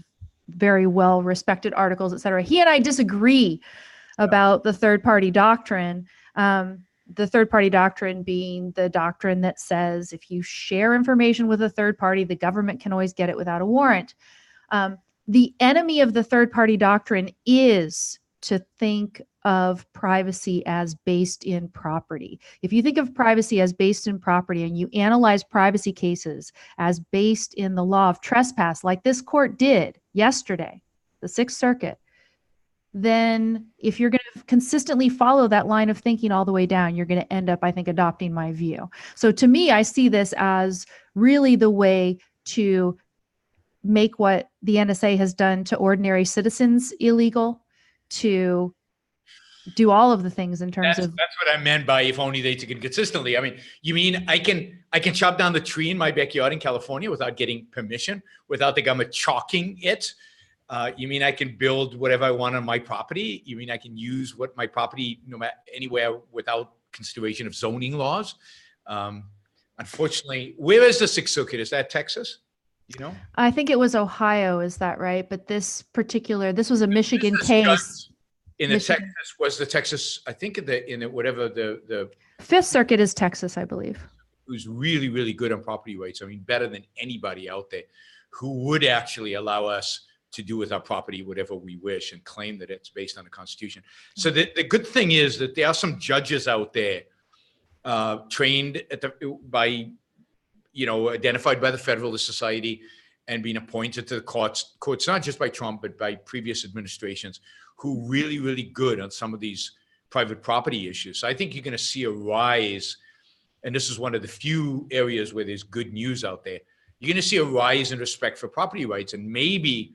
very well-respected articles, et cetera. He and I disagree about the third-party doctrine. The third-party doctrine being the doctrine that says if you share information with a third party, the government can always get it without a warrant. The enemy of the third-party doctrine is to think of privacy as based in property. If you think of privacy as based in property and you analyze privacy cases as based in the law of trespass, like this court did yesterday, the Sixth Circuit, then if you're going to consistently follow that line of thinking all the way down, you're going to end up, I think, adopting my view. So to me, I see this as really the way to make what the NSA has done to ordinary citizens illegal, to do all of the things in terms of...
That's what I meant by if only they took it consistently. I mean, you mean I can chop down the tree in my backyard in California without getting permission, without the government chalking it? You mean I can build whatever I want on my property? You mean I can use what my property anywhere without consideration of zoning laws? Unfortunately, where is the Sixth Circuit? Is that Texas?
I think it was Ohio. Is that right? But this was a Michigan case.
Texas was the Texas. I think the
Fifth Circuit is Texas, I believe.
Who's really, really good on property rights. I mean, better than anybody out there, who would actually allow us to do with our property whatever we wish and claim that it's based on the Constitution. So the good thing is that there are some judges out there trained identified by the Federalist Society and being appointed to the courts, not just by Trump, but by previous administrations, who really, really good on some of these private property issues. So I think you're going to see a rise, and this is one of the few areas where there's good news out there. You're going to see a rise in respect for property rights, and maybe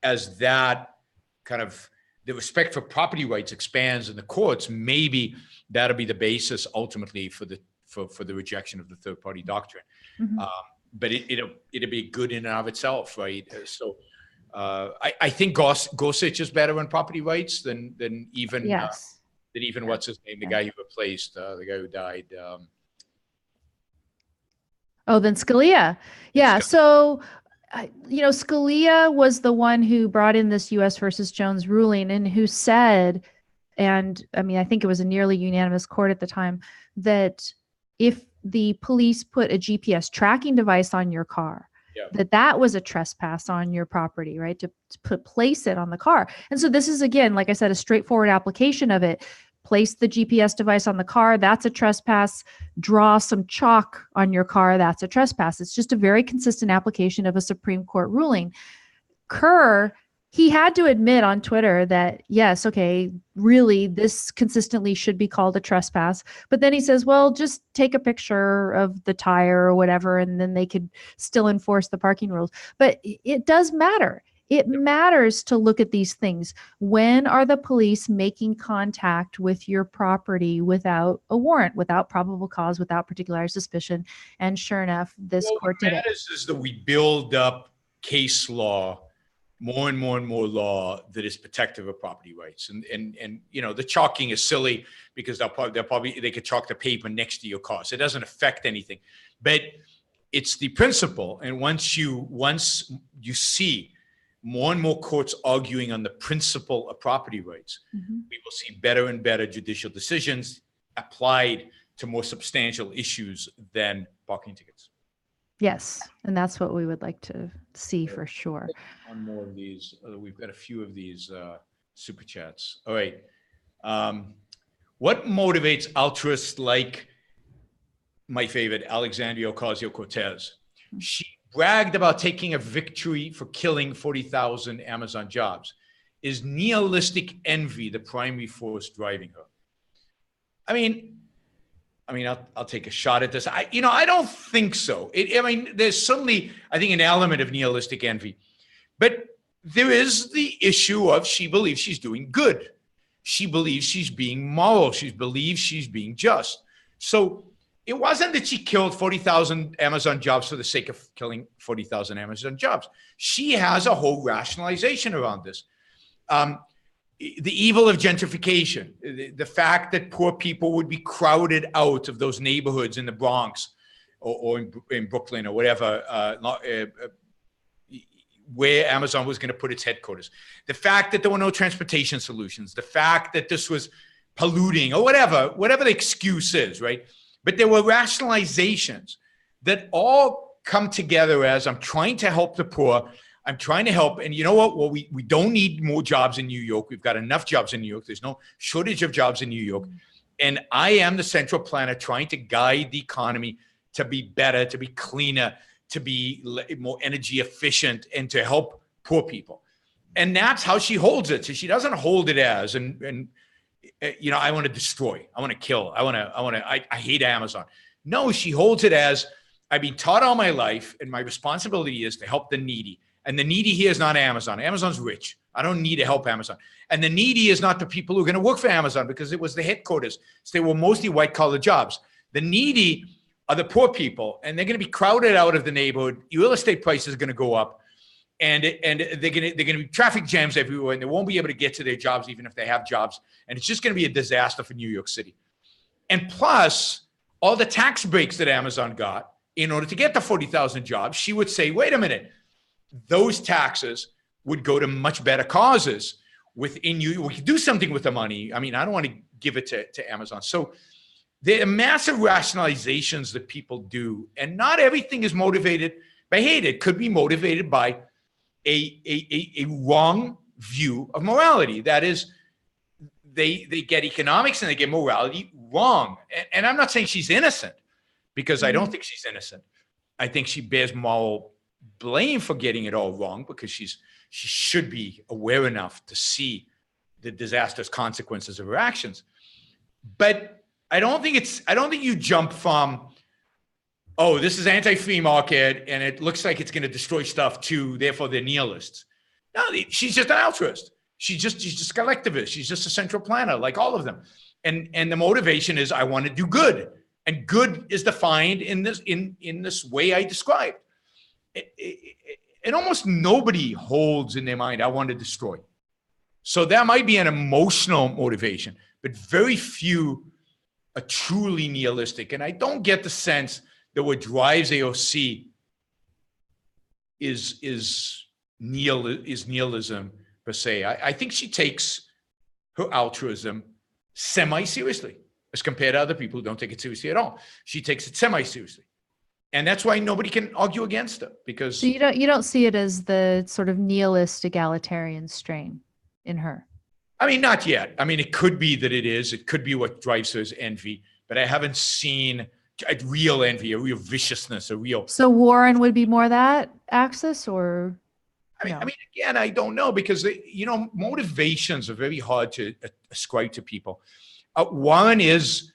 as that kind of the respect for property rights expands in the courts, maybe that'll be the basis ultimately for the rejection of the third-party doctrine. Mm-hmm. But it'll be good in and of itself, right? So I think Gorsuch is better on property rights than even what's his name, the guy who replaced the guy who died.
Then Scalia. Yeah. So. Scalia was the one who brought in this U.S. versus Jones ruling and who said, and I mean, I think it was a nearly unanimous court at the time, that if the police put a GPS tracking device on your car, that was a trespass on your property, right? To place it on the car. And so this is, again, like I said, a straightforward application of it. Place the GPS device on the car, that's a trespass. Draw some chalk on your car, that's a trespass. It's just a very consistent application of a Supreme Court ruling. Kerr, he had to admit on Twitter that, yes, okay, really, this consistently should be called a trespass. But then he says, well, just take a picture of the tire or whatever, and then they could still enforce the parking rules. But it does matter. It matters to look at these things. When are the police making contact with your property without a warrant, without probable cause, without particular suspicion? And sure enough, this court did it.
What matters is that we build up case law more and more and more law that is protective of property rights. And the chalking is silly because they could chalk the pavement next to your car. So it doesn't affect anything. But it's the principle. And once you see more and more courts arguing on the principle of property rights, we will see better and better judicial decisions applied to more substantial issues than parking tickets.
Yes, and that's what we would like to see for sure.
One more of these. We've got a few of these super chats. All right. What motivates altruists like my favorite, Alexandria Ocasio-Cortez? She bragged about taking a victory for killing 40,000 Amazon jobs. Is nihilistic envy the primary force driving her? I mean, I'll take a shot at this. I don't think so. There's certainly, I think, an element of nihilistic envy, but there is the issue of she believes she's doing good. She believes she's being moral. She believes she's being just. So it wasn't that she killed 40,000 Amazon jobs for the sake of killing 40,000 Amazon jobs. She has a whole rationalization around this. The evil of gentrification, the fact that poor people would be crowded out of those neighborhoods in the Bronx or in Brooklyn or whatever, where Amazon was going to put its headquarters. The fact that there were no transportation solutions, the fact that this was polluting or whatever the excuse is, right? But there were rationalizations that all come together as I'm trying to help the poor. I'm trying to help. And you know what? Well, we don't need more jobs in New York. We've got enough jobs in New York. There's no shortage of jobs in New York. And I am the central planner trying to guide the economy to be better, to be cleaner, to be more energy efficient, and to help poor people. And that's how she holds it. So she doesn't hold it as, I want to destroy, I want to kill, I hate Amazon. No, she holds it as, I've been taught all my life and my responsibility is to help the needy. And the needy here is not Amazon. Amazon's rich. I don't need to help Amazon. And the needy is not the people who are going to work for Amazon because it was the headquarters. So they were mostly white collar jobs. The needy are the poor people, and they're going to be crowded out of the neighborhood. Real estate prices are going to go up, and they're going to be traffic jams everywhere, and they won't be able to get to their jobs even if they have jobs. And it's just going to be a disaster for New York City. And plus, all the tax breaks that Amazon got in order to get the 40,000 jobs, she would say, wait a minute, those taxes would go to much better causes within you. We could do something with the money. I mean, I don't want to give it to Amazon. So there are massive rationalizations that people do, and not everything is motivated by hate. It could be motivated by a wrong view of morality. That is, they get economics and they get morality wrong. And I'm not saying she's innocent, because I don't think she's innocent. I think she bears moral blame for getting it all wrong, because she should be aware enough to see the disastrous consequences of her actions. But I don't think you jump from, oh, this is anti-free market and it looks like it's going to destroy stuff too, therefore they're nihilists. No, she's just an altruist. She's just collectivist. She's just a central planner, like all of them. And the motivation is, I want to do good. And good is defined in this way I described. And almost nobody holds in their mind, I want to destroy. So that might be an emotional motivation, but very few are truly nihilistic. And I don't get the sense that what drives AOC is nihilism per se. I think she takes her altruism semi-seriously as compared to other people who don't take it seriously at all. She takes it semi-seriously. And that's why nobody can argue against her, because
so you don't see it as the sort of nihilist egalitarian strain in her.
I mean, not yet. I mean, it could be that it is. It could be what drives her is envy, but I haven't seen a real envy, a real viciousness, a real.
So Warren would be more that axis, or?
I mean, again, I don't know, because motivations are very hard to ascribe to people. Warren is,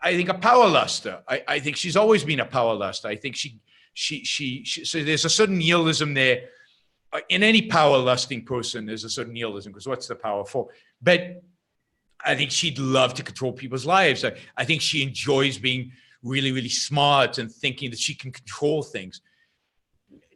I think, a power luster. I think she's always been a power luster. I think she so there's a certain nihilism there. In any power lusting person, there's a certain nihilism, because what's the power for? But I think she'd love to control people's lives. I think she enjoys being really, really smart and thinking that she can control things.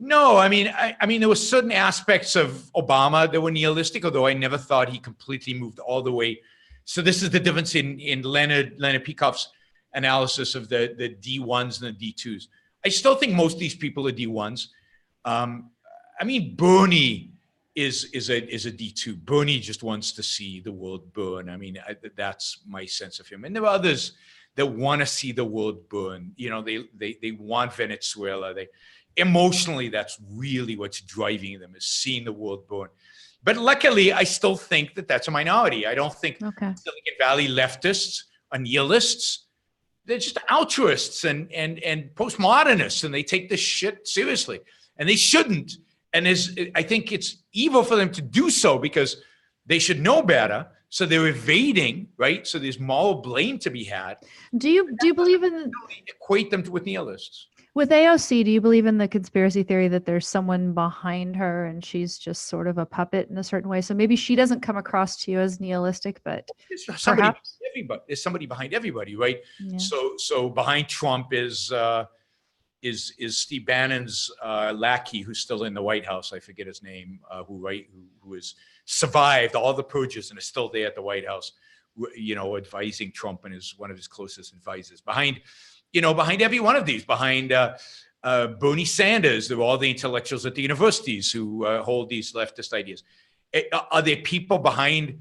No, I mean, there were certain aspects of Obama that were nihilistic, although I never thought he completely moved all the way. So this is the difference in Leonard Peikoff's analysis of the D1s and the D2s. I still think most of these people are D1s. I mean, Bernie is a D2. Bernie just wants to see the world burn. I mean, that's my sense of him. And there are others that want to see the world burn. You know, they want Venezuela. Emotionally, that's really what's driving them, is seeing the world burn. But luckily, I still think that that's a minority. I don't think Silicon Valley leftists are nihilists. They're just altruists and postmodernists, and they take this shit seriously, and they shouldn't. And I think it's evil for them to do so, because they should know better. So they're evading, right? So there's moral blame to be had.
Do you believe in
equate them with nihilists?
With AOC, do you believe in the conspiracy theory that there's someone behind her and she's just sort of a puppet in a certain way? So maybe she doesn't come across to you as nihilistic, but perhaps
there's somebody behind everybody, right?
Yeah.
So behind Trump is Steve Bannon's lackey, who's still in the White House. I forget his name, who has survived all the purges and is still there at the White House, you know, advising Trump, and is one of his closest advisors. Behind every one of these, behind Bernie Sanders, there are all the intellectuals at the universities who hold these leftist ideas. Are there people behind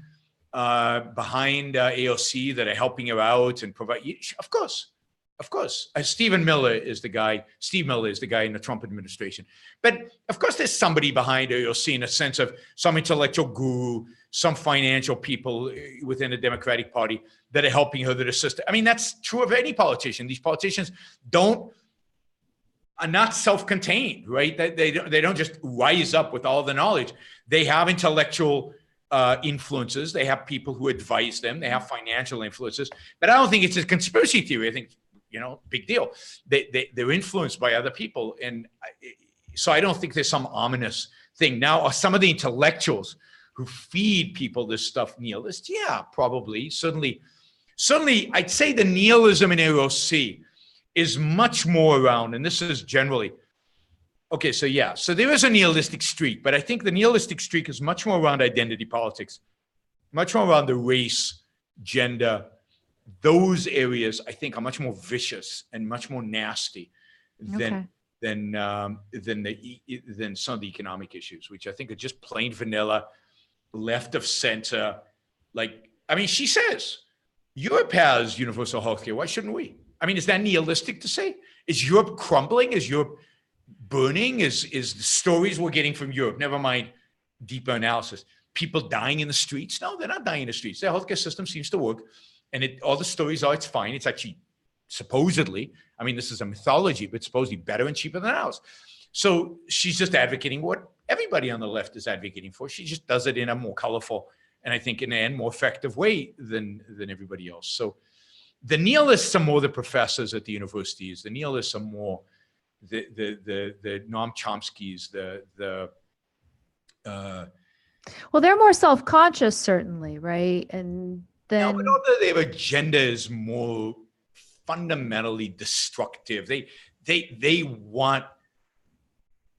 AOC that are helping her out and provide? Of course. Steve Miller is the guy in the Trump administration. But of course, there's somebody behind AOC in a sense of some intellectual guru, some financial people within the Democratic Party that are helping her, that assist her. I mean, that's true of any politician. These politicians are not self-contained, right? They don't just rise up with all the knowledge. They have intellectual influences. They have people who advise them. They have financial influences. But I don't think it's a conspiracy theory. I think, you know, big deal. They're influenced by other people. And so I don't think there's some ominous thing. Now, are some of the intellectuals who feed people this stuff nihilists? Yeah, probably. Certainly, I'd say the nihilism in AOC is much more around, and this is generally, okay, so yeah, so there is a nihilistic streak, but I think the nihilistic streak is much more around identity politics, much more around the race, gender. Those areas, I think, are much more vicious and much more nasty than some of the economic issues, which I think are just plain vanilla, left of center. Like, I mean, she says, Europe has universal healthcare. Why shouldn't we? I mean, is that nihilistic to say? Is Europe crumbling? Is Europe burning? Is the stories we're getting from Europe, never mind deeper analysis, people dying in the streets? No, they're not dying in the streets. Their healthcare system seems to work. And all the stories are, it's fine. It's actually supposedly, I mean, this is a mythology, but supposedly better and cheaper than ours. So she's just advocating what everybody on the left is advocating for. She just does it in a more colorful, and I think in the end, more effective way than everybody else. So the nihilists are more the professors at the universities. The nihilists are more the Noam Chomsky's,
well, they're more self-conscious, certainly, right? And then
but although their agenda is more fundamentally destructive, they want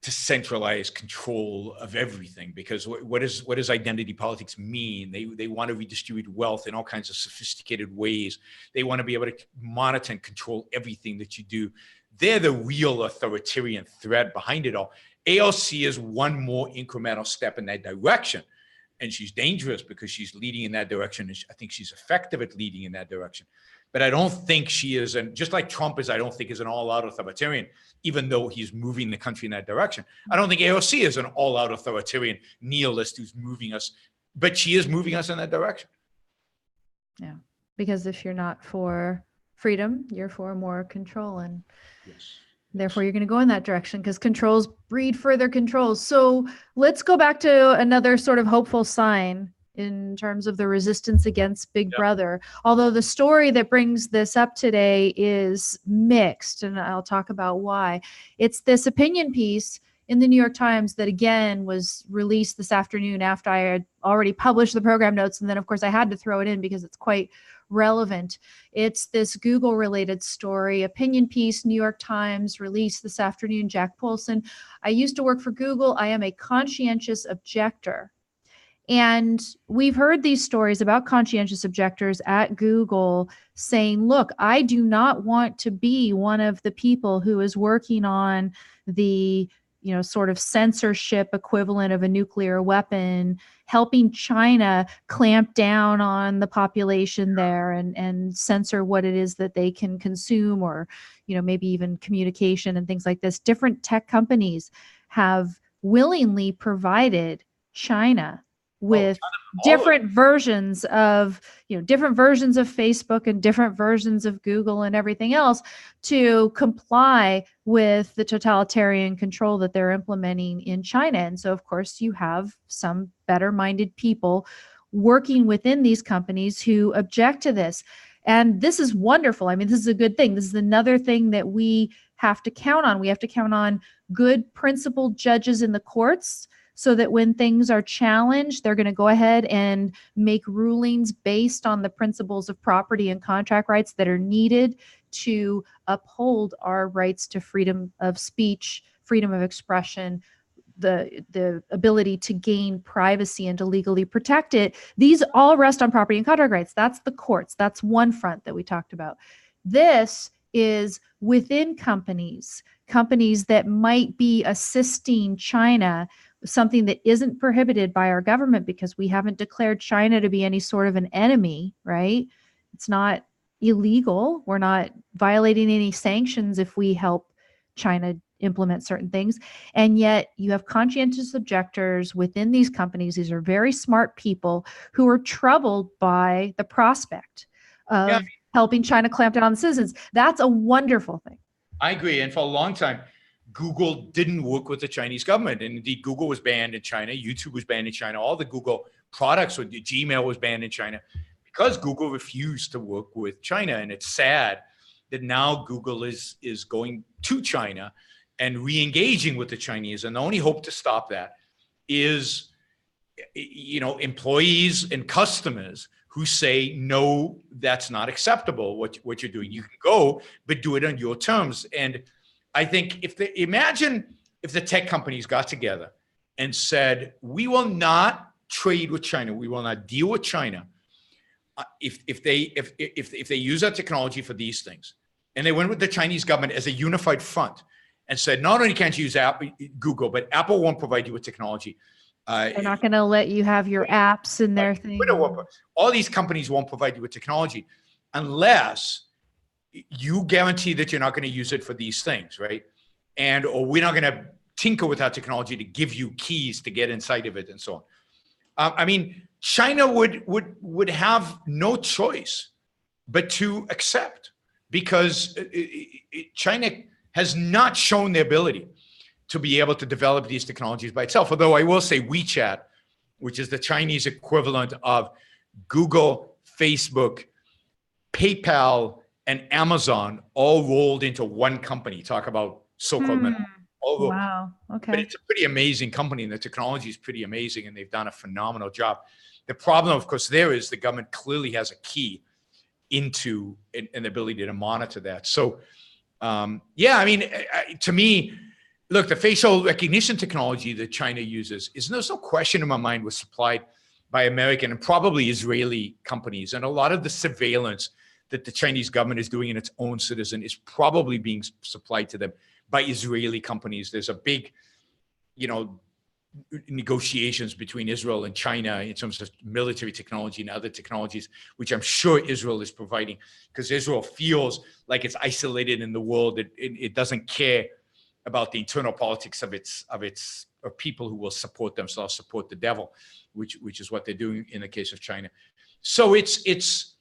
to centralize control of everything, because what does identity politics mean? They want to redistribute wealth in all kinds of sophisticated ways. They want to be able to monitor and control everything that you do. They're the real authoritarian threat behind it all. AOC is one more incremental step in that direction. And she's dangerous because she's leading in that direction. And I think she's effective at leading in that direction. But I don't think she is, and just like Trump is, I don't think is an all-out authoritarian, even though he's moving the country in that direction. I don't think AOC is an all-out authoritarian nihilist who's moving us, but she is moving us in that direction.
Yeah, because if you're not for freedom, you're for more control, and therefore you're going to go in that direction, because controls breed further controls. So let's go back to another sort of hopeful sign in terms of the resistance against Big Brother. Although the story that brings this up today is mixed, and I'll talk about why. It's this opinion piece in the New York Times that again was released this afternoon after I had already published the program notes. And then of course I had to throw it in because it's quite relevant. It's this Google related story, opinion piece, New York Times released this afternoon, Jack Polson. I used to work for Google. I am a conscientious objector. And we've heard these stories about conscientious objectors at Google saying, look, I do not want to be one of the people who is working on the, sort of censorship equivalent of a nuclear weapon, helping China clamp down on the population there and censor what it is that they can consume, or, maybe even communication and things like this. Different tech companies have willingly provided China with different versions of Facebook and different versions of Google and everything else to comply with the totalitarian control that they're implementing in China. And so, of course, you have some better-minded people working within these companies who object to this. And this is wonderful. I mean, this is a good thing. This is another thing that we have to count on. We have to count on good principled judges in the courts, so that when things are challenged, they're going to go ahead and make rulings based on the principles of property and contract rights that are needed to uphold our rights to freedom of speech, freedom of expression, the ability to gain privacy and to legally protect it. These all rest on property and contract rights. That's the courts. That's one front that we talked about. This is within companies that might be assisting China, something that isn't prohibited by our government because we haven't declared China to be any sort of an enemy, right? It's not illegal. We're not violating any sanctions if we help China implement certain things. And yet you have conscientious objectors within these companies. These are very smart people who are troubled by the prospect of helping China clamp down on the citizens. That's a wonderful thing.
I agree. And for a long time, Google didn't work with the Chinese government. And indeed, Google was banned in China. YouTube was banned in China. All the Google products, Gmail was banned in China because Google refused to work with China. And it's sad that now Google is going to China and re-engaging with the Chinese. And the only hope to stop that is, employees and customers who say, no, that's not acceptable, what you're doing. You can go, but do it on your terms. And I think imagine if the tech companies got together and said, we will not trade with China. We will not deal with China if they use our technology for these things. And they went with the Chinese government as a unified front and said, not only can't you use Google, but Apple won't provide you with technology.
They're not going to let you have your apps in their thing.
All these companies won't provide you with technology unless you guarantee that you're not going to use it for these things, right? Or we're not going to tinker with our technology to give you keys to get inside of it and so on. China would have no choice but to accept, because China has not shown the ability to be able to develop these technologies by itself. Although I will say WeChat, which is the Chinese equivalent of Google, Facebook, PayPal, and Amazon all rolled into one company. Talk about so-called
wow. Okay.
But it's a pretty amazing company, and the technology is pretty amazing, and they've done a phenomenal job. The problem, of course, there is the government clearly has a key into an ability to monitor that. So, to me, look, the facial recognition technology that China uses there's no question in my mind was supplied by American and probably Israeli companies, and a lot of the surveillance that the Chinese government is doing in its own citizen is probably being supplied to them by Israeli companies. There's a big, negotiations between Israel and China in terms of military technology and other technologies, which I'm sure Israel is providing, because Israel feels like it's isolated in the world. It doesn't care about the internal politics of people who will support themselves, support the devil, which is what they're doing in the case of China. So it is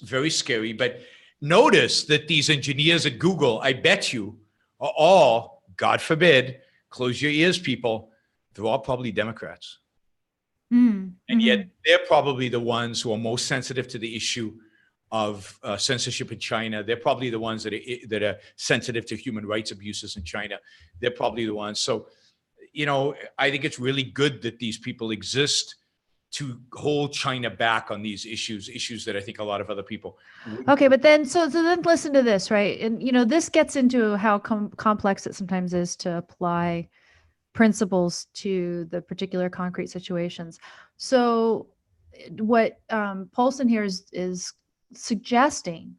very scary. But notice that these engineers at Google, I bet you, are all, God forbid, close your ears, people, they're all probably Democrats. And yet they're probably the ones who are most sensitive to the issue of censorship in China. They're probably the ones that are sensitive to human rights abuses in China. They're probably the ones. So, I think it's really good that these people exist to hold China back on these issues that I think a lot of other people.
Okay, but then so then listen to this, right? And this gets into how complex it sometimes is to apply principles to the particular concrete situations. So what Paulson here is suggesting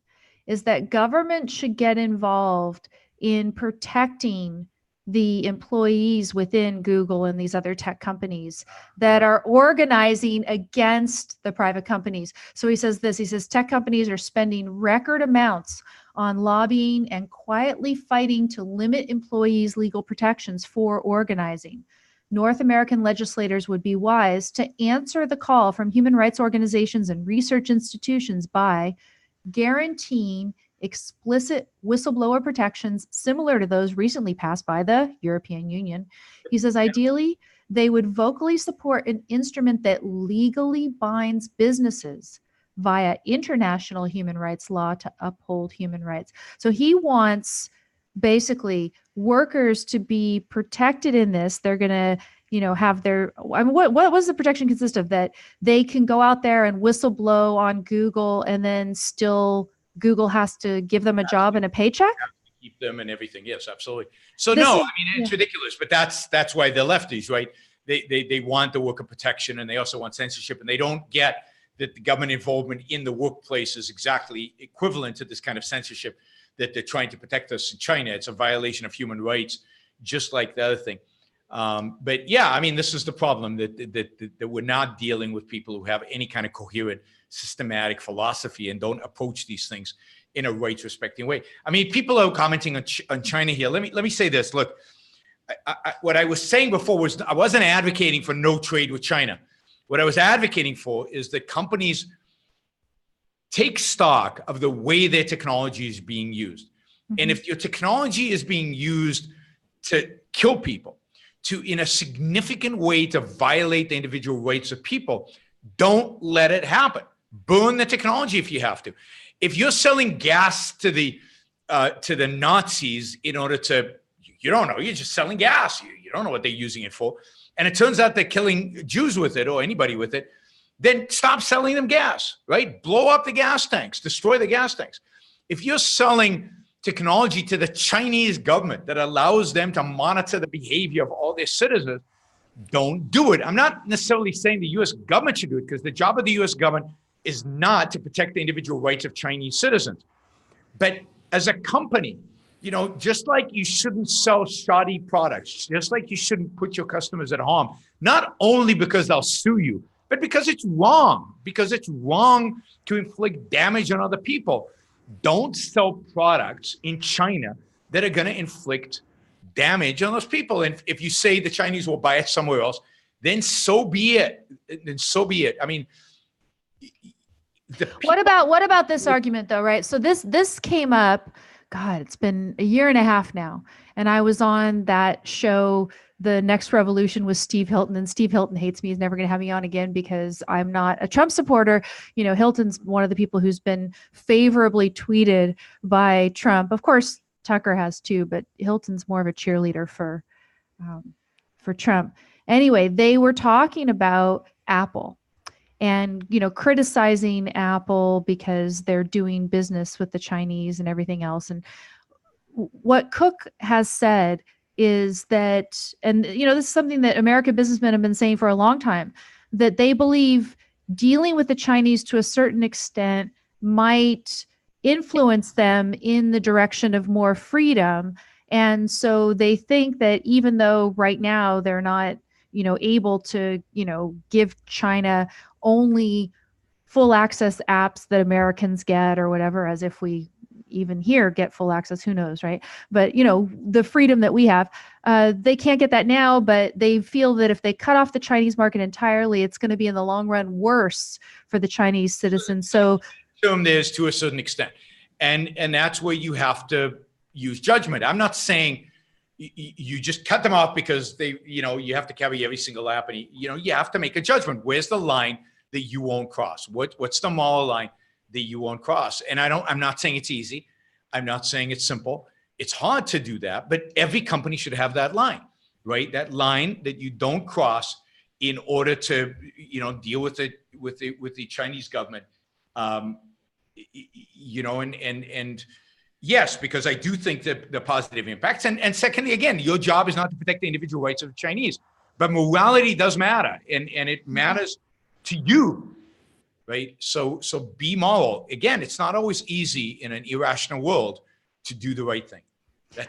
is that government should get involved in protecting the employees within Google and these other tech companies that are organizing against the private companies. So he says tech companies are spending record amounts on lobbying and quietly fighting to limit employees' legal protections for organizing. North American legislators would be wise to answer the call from human rights organizations and research institutions by guaranteeing explicit whistleblower protections similar to those recently passed by the European Union. He says, ideally, they would vocally support an instrument that legally binds businesses via international human rights law to uphold human rights. So he wants basically workers to be protected in this. They're going to have their, what does the protection consist of? That they can go out there and whistleblow on Google, and then still Google has to give them a job and a paycheck?
Keep them and everything. Yes, absolutely. So it's ridiculous, but that's why they're lefties, right? They want the worker protection, and they also want censorship, and they don't get that the government involvement in the workplace is exactly equivalent to this kind of censorship that they're trying to protect us in China. It's a violation of human rights, just like the other thing. But yeah, I mean, this is the problem, that we're not dealing with people who have any kind of coherent, systematic philosophy and don't approach these things in a rights respecting way. I mean, people are commenting on China here. Let me say this. Look, what I was saying before was I wasn't advocating for no trade with China. What I was advocating for is that companies take stock of the way their technology is being used. Mm-hmm. And if your technology is being used to kill people, in a significant way to violate the individual rights of people, don't let it happen. Burn the technology if you have to. If you're selling gas to the Nazis in order to, you don't know, you're just selling gas. You don't know what they're using it for. And it turns out they're killing Jews with it or anybody with it, then stop selling them gas, right? Blow up the gas tanks, destroy the gas tanks. If you're selling technology to the Chinese government that allows them to monitor the behavior of all their citizens, don't do it. I'm not necessarily saying the U.S. government should do it, because the job of the U.S. government is not to protect the individual rights of Chinese citizens. But as a company, just like you shouldn't sell shoddy products, just like you shouldn't put your customers at harm, not only because they'll sue you, but because it's wrong to inflict damage on other people. Don't sell products in China that are going to inflict damage on those people. And if you say the Chinese will buy it somewhere else, then so be it. I mean,
what about this argument though, right? So this came up, God, it's been a year and a half now. And I was on that show, The Next Revolution, with Steve Hilton, and Steve Hilton hates me. He's never going to have me on again because I'm not a Trump supporter. Hilton's one of the people who's been favorably tweeted by Trump. Of course, Tucker has too, but Hilton's more of a cheerleader for Trump. Anyway, they were talking about Apple and, criticizing Apple because they're doing business with the Chinese and everything else. And what Cook has said is that, and this is something that American businessmen have been saying for a long time, that they believe dealing with the Chinese to a certain extent might influence them in the direction of more freedom. And so they think that even though right now they're not, able to, give China only full access apps that Americans get or whatever, as if we even here get full access, who knows, right? But the freedom that we have, they can't get that now, but they feel that if they cut off the Chinese market entirely, it's going to be in the long run worse for the Chinese citizens. So
there's to a certain extent, and that's where you have to use judgment. I'm not saying you just cut them off because they, you have to carry every single app, and you have to make a judgment. Where's the line that you won't cross? What's the moral line that you won't cross? And I'm not saying it's easy. I'm not saying it's simple. It's hard to do that, but every company should have that line, right? That line that you don't cross in order to, deal with the Chinese government. And yes, because I do think that the positive impacts. And secondly, again, your job is not to protect the individual rights of the Chinese, but morality does matter, and it matters to you, right? So be moral. Again, it's not always easy in an irrational world to do the right thing.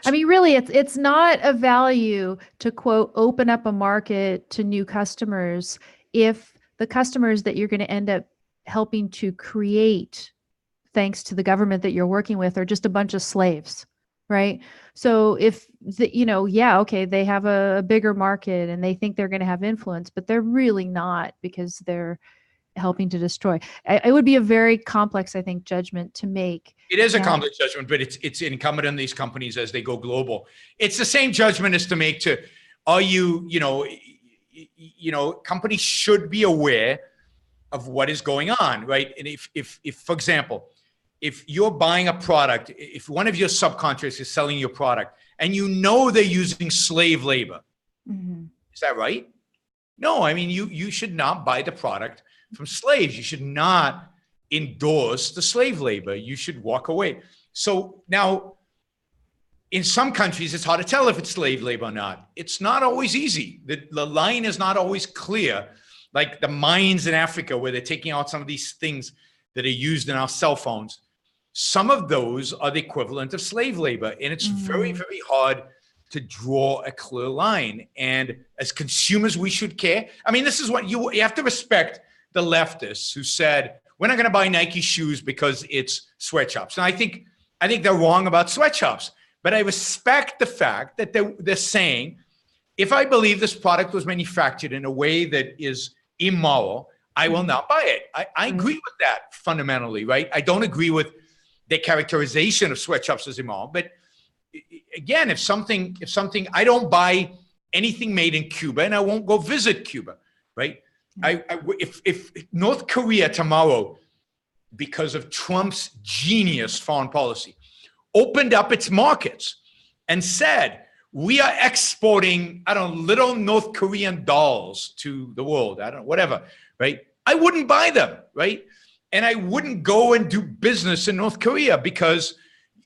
Really, it's not a value to, quote, open up a market to new customers if the customers that you're going to end up helping to create, thanks to the government that you're working with, are just a bunch of slaves, right? So if they have a bigger market and they think they're going to have influence, but they're really not, because they're helping to destroy. It would be a very complex, I think, judgment to make.
It is a complex judgment, but it's incumbent on these companies as they go global. It's the same judgment as to make to, companies should be aware of what is going on, right? And if for example, if you're buying a product, if one of your subcontractors is selling your product and they're using slave labor, is that right? No, you should not buy the product from slaves. You should not endorse the slave labor. You should walk away. So now, in some countries, it's hard to tell if it's slave labor or not. It's not always easy. The line is not always clear. Like the mines in Africa, where they're taking out some of these things that are used in our cell phones. Some of those are the equivalent of slave labor. And it's very, very hard to draw a clear line. And as consumers, we should care. This is what you have to respect the leftists who said, we're not going to buy Nike shoes because it's sweatshops. And I think they're wrong about sweatshops. But I respect the fact that they're saying, if I believe this product was manufactured in a way that is immoral, I will not buy it. I agree with that fundamentally, right? I don't agree with the characterization of sweatshops as immoral. But again, if I don't buy anything made in Cuba, and I won't go visit Cuba, right? If North Korea tomorrow, because of Trump's genius foreign policy, opened up its markets and said, we are exporting, little North Korean dolls to the world, whatever, right? I wouldn't buy them, right? And I wouldn't go and do business in North Korea, because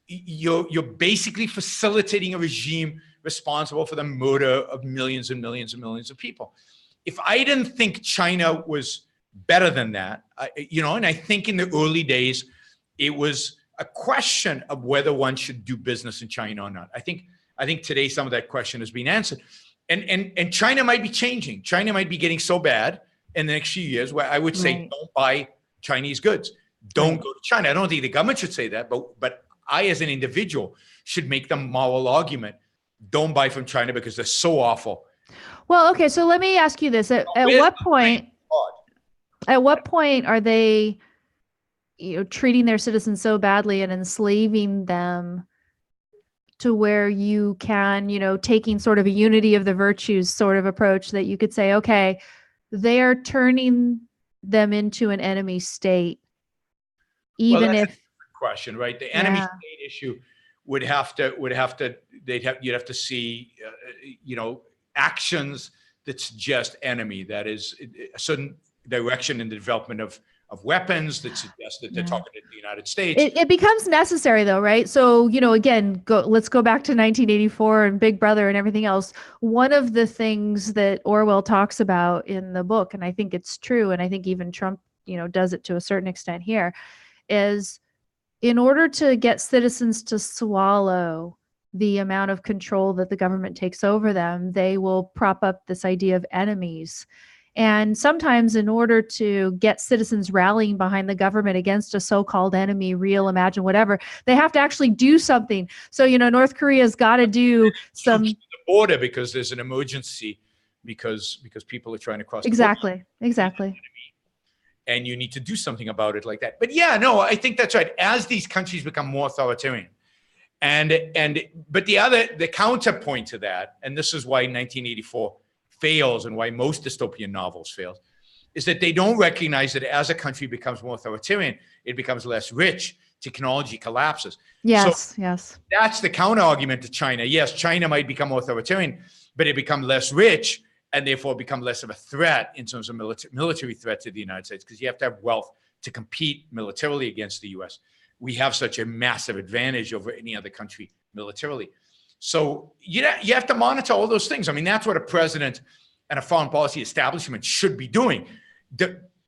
you're basically facilitating a regime responsible for the murder of millions and millions and millions of people. If I didn't think China was better than that, and I think in the early days, it was a question of whether one should do business in China or not. I think today some of that question has been answered. And China might be changing. China might be getting so bad in the next few years where I would say, don't buy Chinese goods. Don't go to China. I don't think the government should say that, but I, as an individual, should make the moral argument. Don't buy from China because they're so awful.
Well, okay, so let me ask you this. At what point are they treating their citizens so badly and enslaving them to where you can, taking sort of a unity of the virtues sort of approach that you could say, okay, they are turning them into an enemy state, even
that's
if
a question, right? The enemy state issue you'd have to see, actions that suggest enemy, that is a certain direction in the development of weapons that suggest that they're talking to the United States.
It becomes necessary though, right? So, again, let's go back to 1984 and Big Brother and everything else. One of the things that Orwell talks about in the book, and I think it's true, and I think even Trump, does it to a certain extent here, is in order to get citizens to swallow the amount of control that the government takes over them, they will prop up this idea of enemies. And sometimes in order to get citizens rallying behind the government against a so-called enemy, real, imagined, whatever, they have to actually do something. So, North Korea's got to do some...
the border because there's an emergency, because people are trying to cross
Exactly.
And you need to do something about it like that. But yeah, no, I think that's right. As these countries become more authoritarian, but the counterpoint to that, and this is why 1984 fails and why most dystopian novels fail, is that they don't recognize that as a country becomes more authoritarian, it becomes less rich, technology collapses.
Yes.
That's the counter argument to China. Yes, China might become authoritarian, but it becomes less rich and therefore become less of a threat in terms of military threat to the United States, because you have to have wealth to compete militarily against the US. We have such a massive advantage over any other country militarily. So you have to monitor all those things. I mean, that's what a president and a foreign policy establishment should be doing.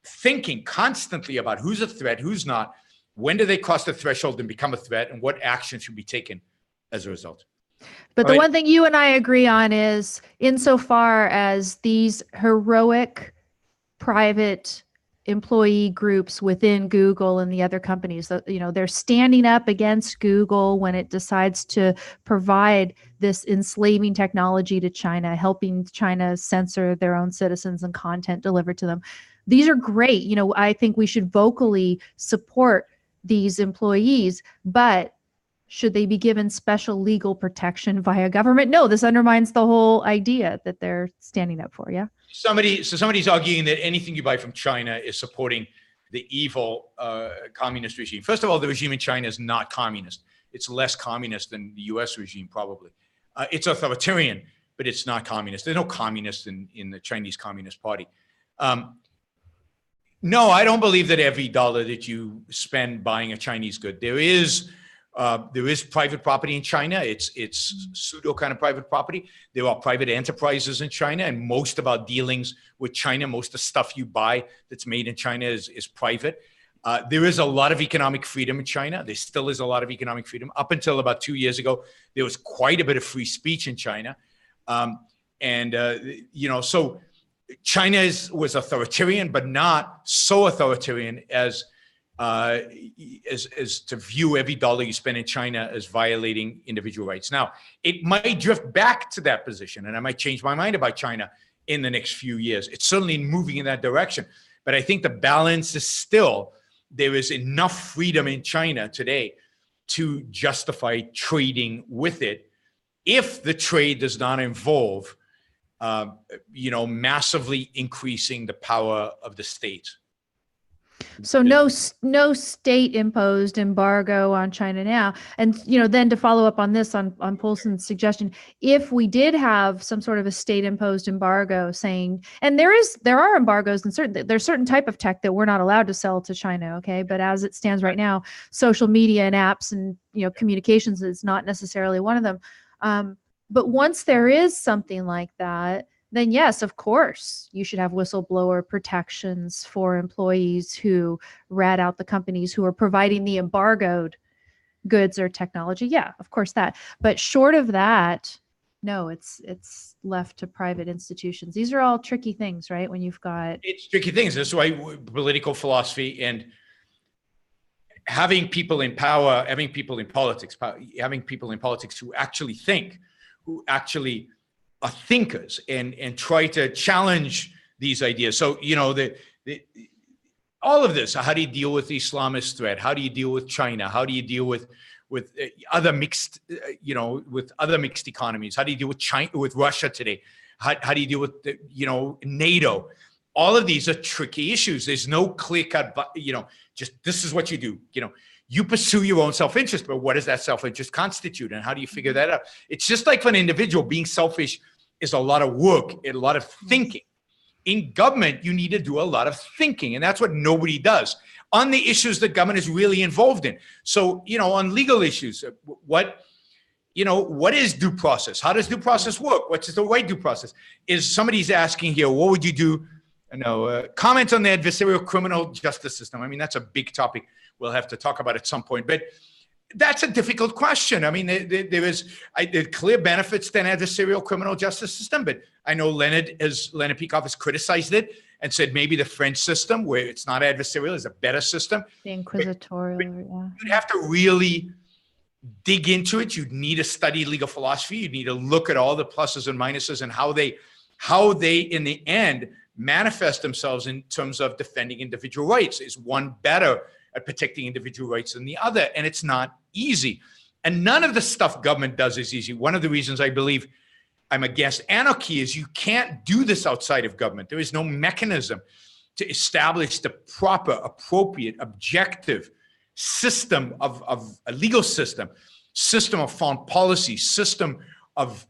Thinking constantly about who's a threat, who's not, when do they cross the threshold and become a threat, and what action should be taken as a result.
But the one thing you and I agree on is, insofar as these heroic private employee groups within Google and the other companies, they're standing up against Google when it decides to provide this enslaving technology to China, helping China censor their own citizens and content delivered to them. These are great. I think we should vocally support these employees, but should they be given special legal protection via government? No, this undermines the whole idea that they're standing up for. Yeah.
Somebody's arguing that anything you buy from China is supporting the evil communist regime. First of all, the regime in China is not communist. It's less communist than the US regime, probably. It's authoritarian, but it's not communist. There's no communists in the Chinese Communist Party. No, I don't believe that every dollar that you spend buying a Chinese good, there is private property in China. It's pseudo kind of private property. There are private enterprises in China, and most of our dealings with China, most of the stuff you buy that's made in China is private. There is a lot of economic freedom in China. There still is a lot of economic freedom. Up until about 2 years ago, there was quite a bit of free speech in China. So China was authoritarian, but not so authoritarian as to view every dollar you spend in China as violating individual rights. Now, it might drift back to that position, and I might change my mind about China in the next few years. It's certainly moving in that direction. But I think the balance is still, there is enough freedom in China today to justify trading with it if the trade does not involve, massively increasing the power of the state.
So no state imposed embargo on China now. And, then to follow up on this, on Poulsen's suggestion, if we did have some sort of a state imposed embargo saying, and there are embargoes and there's certain type of tech that we're not allowed to sell to China. Okay. But as it stands right now, social media and apps and, communications is not necessarily one of them. But once there is something like that, then yes, of course, you should have whistleblower protections for employees who rat out the companies who are providing the embargoed goods or technology. Yeah, of course that. But short of that, no, it's left to private institutions. These are all tricky things, right? When you've got...
It's tricky things. That's why political philosophy and having people in power, having people in politics who actually think, who actually are thinkers and try to challenge these ideas. So, all of this, how do you deal with the Islamist threat? How do you deal with China? How do you deal with other mixed, with other mixed economies? How do you deal with China, with Russia today? How do you deal with, NATO? All of these are tricky issues. There's no clear cut, just this is what you do. You pursue your own self-interest, but what does that self-interest constitute? And how do you figure that out? It's just like for an individual, being selfish is a lot of work, a lot of thinking. In government, you need to do a lot of thinking, and that's what nobody does on the issues that government is really involved in. So, on legal issues, what is due process? How does due process work? What's the right due process? Is somebody's asking here, what would you do? Comment on the adversarial criminal justice system. I mean, that's a big topic we'll have to talk about at some point, but that's a difficult question. I mean, there are clear benefits to an adversarial criminal justice system, but I know Leonard Peikoff has criticized it and said maybe the French system, where it's not adversarial, is a better system.
The inquisitorial, yeah.
You'd have to really dig into it. You'd need to study legal philosophy. You'd need to look at all the pluses and minuses and how they in the end manifest themselves in terms of defending individual rights. Is one better at protecting individual rights than the other? And it's not easy. And none of the stuff government does is easy. One of the reasons I believe I'm against anarchy is you can't do this outside of government. There is no mechanism to establish the proper, appropriate, objective system of a legal system of foreign policy, system of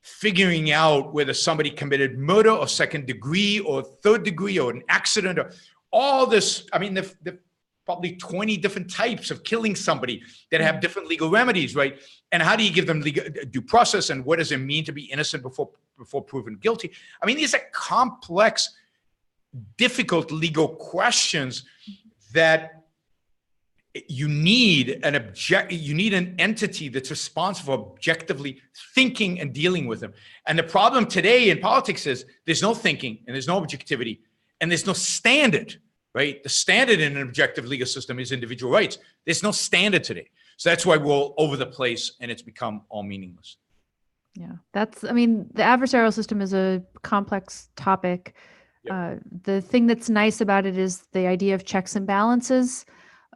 figuring out whether somebody committed murder or second degree or third degree or an accident or all this. I mean, the probably 20 different types of killing somebody that have different legal remedies, right? And how do you give them legal due process, and what does it mean to be innocent before proven guilty? I mean, these are complex, difficult legal questions that you need an entity that's responsible for objectively thinking and dealing with them. And the problem today in politics is there's no thinking and there's no objectivity and there's no standard, right? The standard in an objective legal system is individual rights. There's no standard today. So that's why we're all over the place and it's become all meaningless.
Yeah, I mean, the adversarial system is a complex topic.
Yep.
The thing that's nice about it is the idea of checks and balances.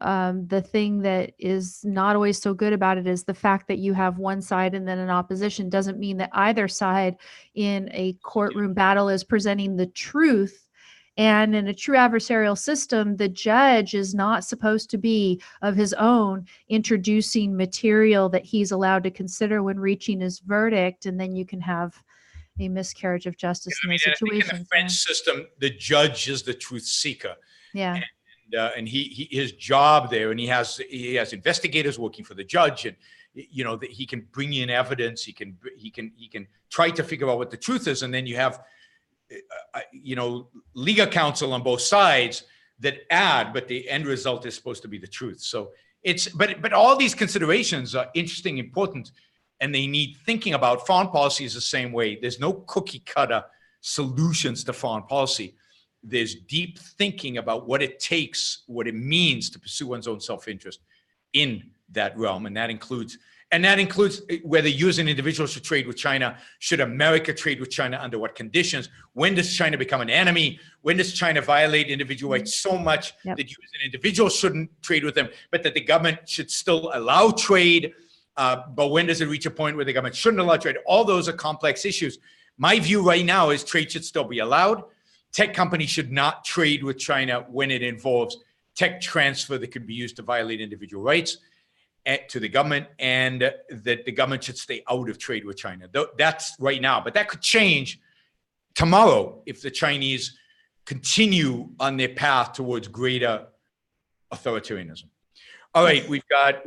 The thing that is not always so good about it is the fact that you have one side and then an opposition doesn't mean that either side in a courtroom battle is presenting the truth. And in a true adversarial system, the judge is not supposed to be of his own introducing material that he's allowed to consider when reaching his verdict. And then you can have a miscarriage of justice in those situations.
In the French system, the judge is the truth seeker.
Yeah.
And he his job there, and he has investigators working for the judge, and you know that he can bring in evidence, he can try to figure out what the truth is, and then you have legal counsel on both sides that add, but the end result is supposed to be the truth. So but all these considerations are interesting, important, and they need thinking about. Foreign policy is the same way. There's no cookie cutter solutions to foreign policy. There's deep thinking about what it takes, what it means to pursue one's own self-interest in that realm. And that includes whether you as an individual should trade with China. Should America trade with China? Under what conditions? When does China become an enemy? When does China violate individual rights so much that you as an individual shouldn't trade with them, but that the government should still allow trade? But when does it reach a point where the government shouldn't allow trade? All those are complex issues. My view right now is trade should still be allowed. Tech companies should not trade with China when it involves tech transfer that could be used to violate individual rights to the government, and that the government should stay out of trade with China. That's right now, but that could change tomorrow if the Chinese continue on their path towards greater authoritarianism. All right, we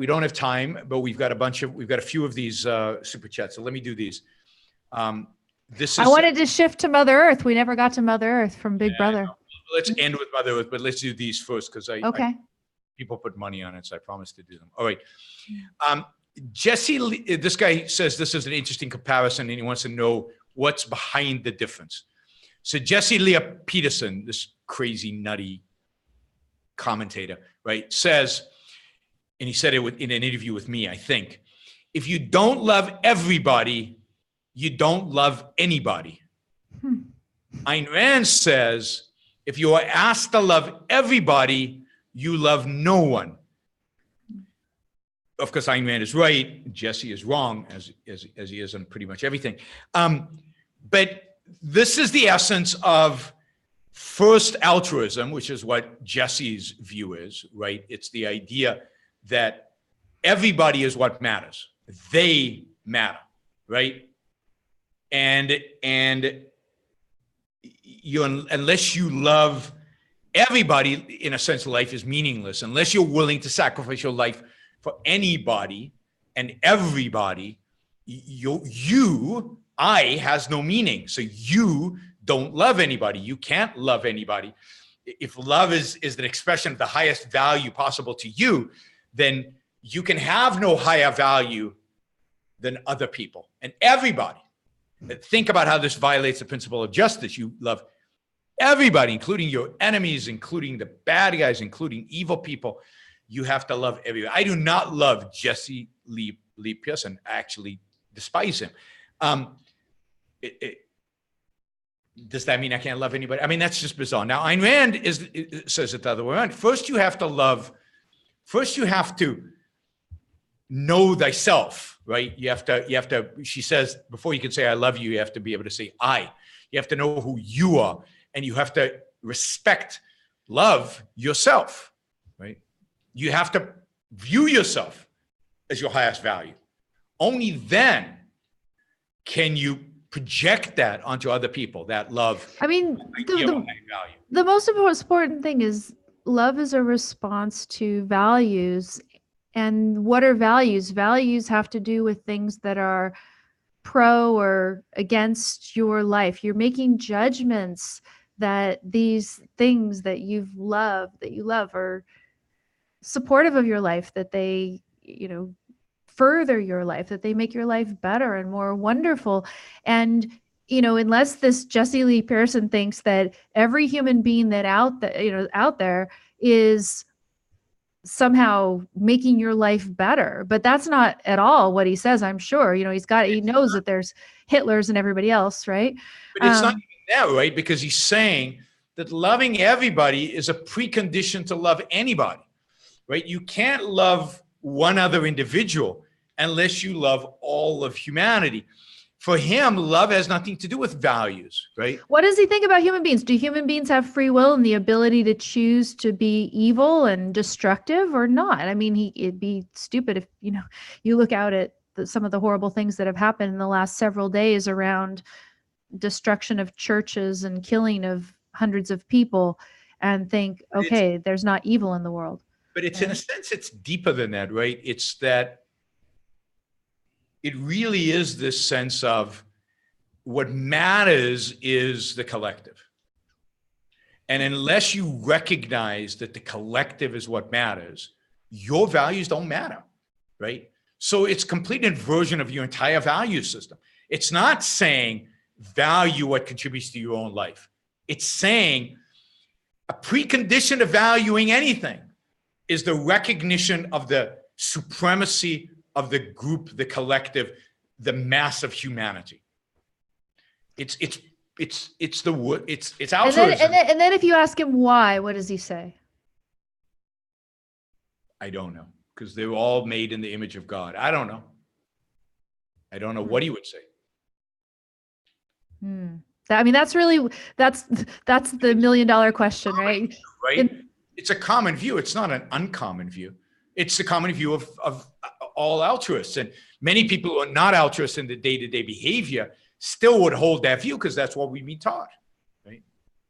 don't have time, but we've got a few of these super chats. So let me do these. I
wanted to shift to Mother Earth. We never got to Mother Earth from Big Brother.
Let's end with Mother Earth, but let's do these first because people put money on it, so I promised to do them. All right. Jesse, this guy says this is an interesting comparison, and he wants to know what's behind the difference. So Jesse Leah Peterson, this crazy, nutty commentator, right, says, and he said it in an interview with me, I think, if you don't love everybody, you don't love anybody. Ayn Rand says, if you are asked to love everybody, you love no one. Of course, Ayn Rand is right. Jesse is wrong, as he is on pretty much everything. But this is the essence of first altruism, which is what Jesse's view is, right? It's the idea that everybody is what matters. They matter, right? And unless you love everybody, in a sense, life is meaningless. Unless you're willing to sacrifice your life for anybody and everybody, I has no meaning. So you don't love anybody. You can't love anybody. If love is an expression of the highest value possible to you, then you can have no higher value than other people and everybody. Think about how this violates the principle of justice. You love everybody, including your enemies, including the bad guys, including evil people. You have to love everybody. I do not love Jesse Lee Pearson. I actually despise him. Does that mean I can't love anybody? I mean, that's just bizarre. Now, Ayn Rand says it the other way around. First, you have to know thyself, right? You have to, she says, before you can say I love you, you have to be able to say I. You have to know who you are, and you have to love yourself, right? You have to view yourself as your highest value. Only then can you project that onto other people, that love.
I mean,
idea behind value.
the most important thing is love is a response to values. And what are values? Values have to do with things that are pro or against your life. You're making judgments that these things that you love are supportive of your life, that they, further your life, that they make your life better and more wonderful. And unless this Jesse Lee Pearson thinks that every human being that out there is somehow making your life better, but that's not at all what he says. I'm sure he knows that there's Hitlers and everybody else, right?
But it's not even that, right? Because he's saying that loving everybody is a precondition to love anybody, right? You can't love one other individual unless you love all of humanity. For him, love has nothing to do with values, right?
What does he think about human beings? Do human beings have free will and the ability to choose to be evil and destructive or not? I mean, it'd be stupid if, you look out at some of the horrible things that have happened in the last several days around destruction of churches and killing of hundreds of people and think, okay, there's not evil in the world.
But it's, in a sense, it's deeper than that, right? It's that it really is this sense of what matters is the collective. And unless you recognize that the collective is what matters, your values don't matter, right? So it's complete inversion of your entire value system. It's not saying value what contributes to your own life. It's saying a precondition of valuing anything is the recognition of the supremacy of the group, the collective, the mass of humanity. It's altruism.
And then if you ask him why, what does he say?
I don't know, because they're all made in the image of God. I don't know what he would say.
I mean, that's the $1 million question, right?
Right. It's a common view. It's not an uncommon view. It's the common view of all altruists. And many people who are not altruists in the day-to-day behavior still would hold that view because that's what we've been taught, right?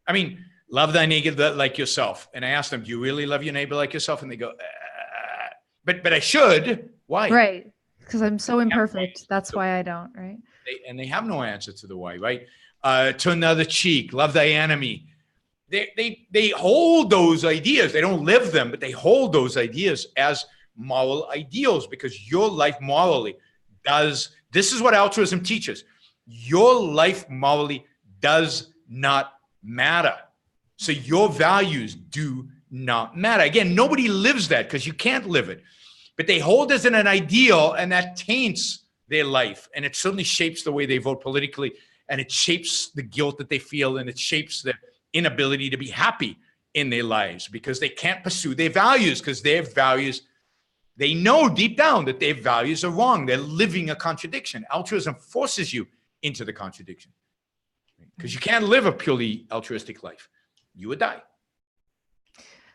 I mean, love thy neighbor like yourself. And I asked them, do you really love your neighbor like yourself? And they go, but I should. Why?
Right. Because I'm so imperfect. That's why I don't, right?
They have no answer to the why, right? Turn the other cheek, love thy enemy. They hold those ideas. They don't live them, but they hold those ideas as moral ideals because your life morally this is what altruism teaches. Your life morally does not matter. So your values do not matter. Again, nobody lives that because you can't live it, but they hold as an ideal and that taints their life. And it certainly shapes the way they vote politically, and it shapes the guilt that they feel, and it shapes their inability to be happy in their lives because they can't pursue their values because their values, they know deep down that their values are wrong. They're living a contradiction. Altruism forces you into the contradiction because you can't live a purely altruistic life. You would die.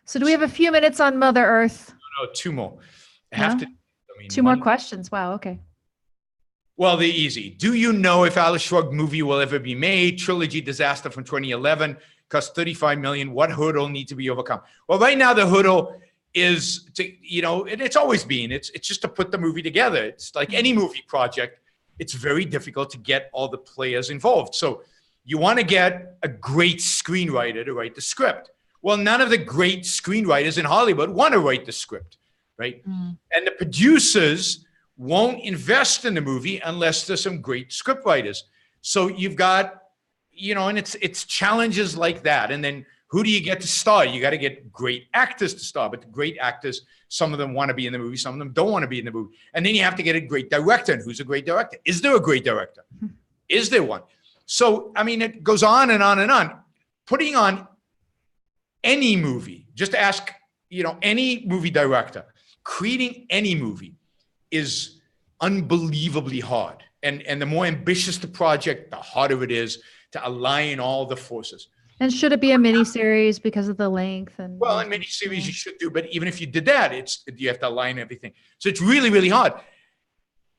So do we have a few minutes on Mother Earth?
No, two more.
Two more questions. Wow. Okay.
Well, they're easy. Do you know if Atlas Shrugged movie will ever be made? Trilogy disaster from 2011 cost $35 million. What hurdle need to be overcome? Well, right now the hurdle is to, and it's always been, it's just to put the movie together. It's like any movie project. It's very difficult to get all the players involved. So you want to get a great screenwriter to write the script. Well, none of the great screenwriters in Hollywood want to write the script, right? And the producers won't invest in the movie unless there's some great scriptwriters. So you've got, and it's challenges like that. And then who do you get to star? You got to get great actors to star, but the great actors, some of them want to be in the movie, some of them don't want to be in the movie. And then you have to get a great director. And who's a great director? Is there a great director? Is there one? So, I mean, it goes on and on and on. Putting on any movie, just ask, any movie director, creating any movie is unbelievably hard. And the more ambitious the project, the harder it is to align all the forces.
And should it be a miniseries because of the length?
Well, in miniseries you should do, but even if you did that, you have to align everything. So it's really, really hard.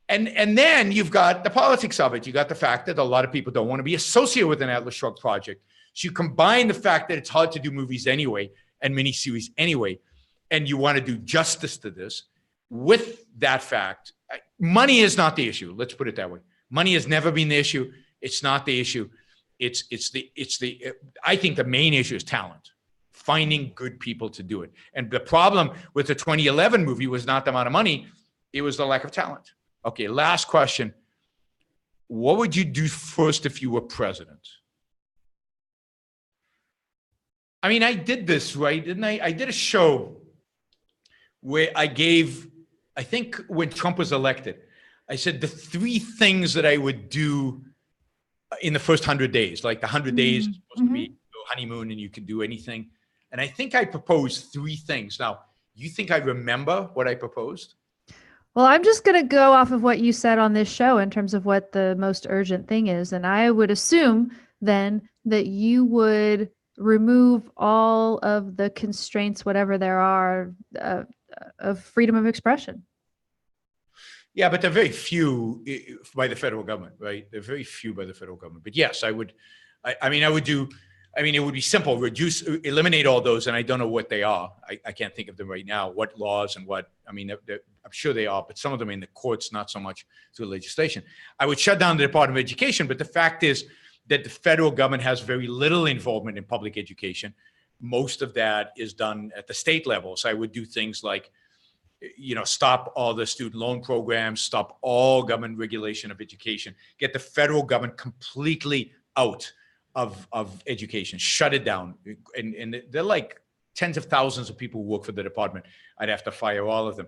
And then you've got the politics of it. You got the fact that a lot of people don't want to be associated with an Atlas Shrugged project. So you combine the fact that it's hard to do movies anyway and miniseries anyway, and you want to do justice to this with that fact. Money is not the issue. Let's put it that way. Money has never been the issue. It's not the issue. I think the main issue is talent, finding good people to do it. And the problem with the 2011 movie was not the amount of money, it was the lack of talent. Okay, last question. What would you do first if you were president? I mean, I did this, right? Didn't I? I did a show where I think when Trump was elected, I said the 3 things that I would do in the first 100 days, like the 100 days is supposed to be your honeymoon and you can do anything. And I think I proposed 3 things. Now, you think I remember what I proposed?
Well, I'm just going to go off of what you said on this show in terms of what the most urgent thing is. And I would assume then that you would remove all of the constraints, whatever there are, of freedom of expression.
Yeah, but there are very few by the federal government, right? There are very few by the federal government. But yes, I would. It would be simple: eliminate all those, and I don't know what they are. I can't think of them right now. What laws and what? I mean, I'm sure they are, but some of them are in the courts, not so much through legislation. I would shut down the Department of Education, but the fact is that the federal government has very little involvement in public education. Most of that is done at the state level. So I would do things like, stop all the student loan programs, stop all government regulation of education, get the federal government completely out of education, shut it down. And they're like tens of thousands of people who work for the department. I'd have to fire all of them.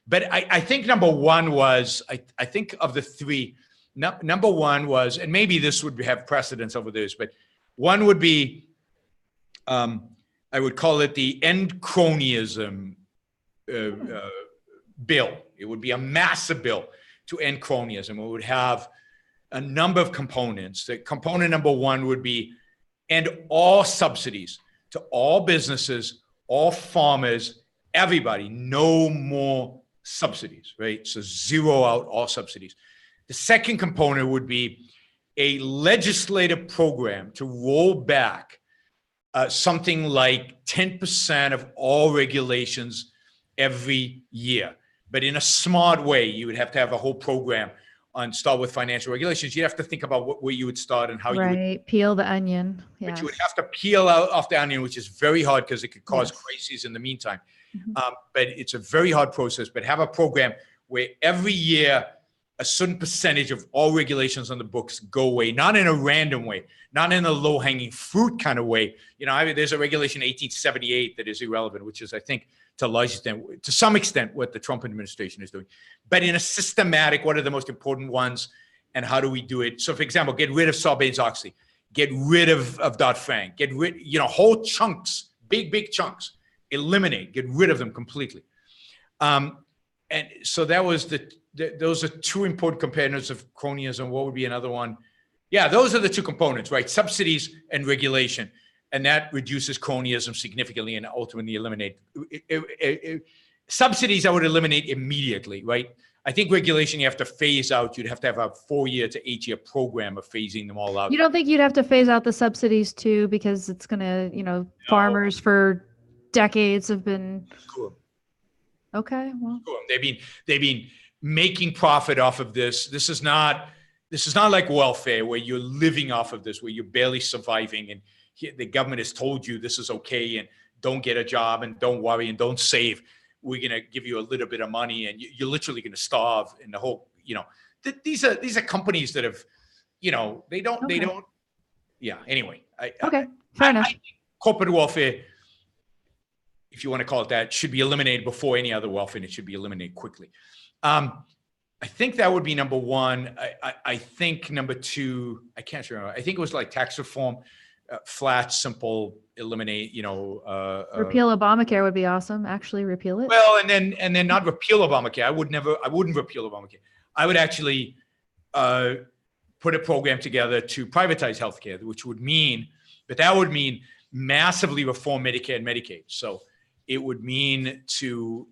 But I think number one was, I think of the 3, number one was, and maybe this would have precedence over this, but one would be, I would call it the end cronyism bill. It would be a massive bill to end cronyism. It would have a number of components. The component number 1 would be end all subsidies to all businesses, all farmers, everybody. No more subsidies, right? So zero out all subsidies. The second component would be a legislative program to roll back something like 10% of all regulations every year. But in a smart way, you would have to have a whole program on start with financial regulations. You'd have to think about where you would start and how you would
peel the onion.
Yes. But you would have to peel off the onion, which is very hard because it could cause crises in the meantime. But it's a very hard process. But have a program where every year a certain percentage of all regulations on the books go away, not in a random way, not in a low-hanging fruit kind of way. There's a regulation 1878 that is irrelevant, which is, I think, to some extent, what the Trump administration is doing. But in a systematic, what are the most important ones, and how do we do it? So, for example, get rid of Sarbanes-Oxley, get rid of Dodd-Frank, get rid, whole chunks, big chunks, eliminate, get rid of them completely. And so that was those are 2 important components of cronyism. What would be another one? Yeah, those are the 2 components, right? Subsidies and regulation. And that reduces cronyism significantly and ultimately eliminate subsidies. I would eliminate immediately, right? I think regulation you have to phase out. You'd have to have a 4-year to 8-year program of phasing them all out.
You don't think you'd have to phase out the subsidies too, because it's going to, farmers for decades have been.
Cool.
Okay, well,
cool. They've been making profit off of this. This is not like welfare where you're living off of this, where you're barely surviving, and the government has told you this is okay, and don't get a job, and don't worry, and don't save. We're going to give you a little bit of money, and you're literally going to starve. And the whole, these are companies that have, they don't. Yeah. Anyway.
Fair enough.
Corporate welfare, if you want to call it that, should be eliminated before any other welfare, and it should be eliminated quickly. I think that would be number 1. I think number 2, I can't remember. I think it was like tax reform. Flat, simple, eliminate,
repeal Obamacare would be awesome. Actually repeal it.
Well, and then not repeal Obamacare. I wouldn't repeal Obamacare. I would actually put a program together to privatize healthcare, which would mean massively reform Medicare and Medicaid. So it would mean to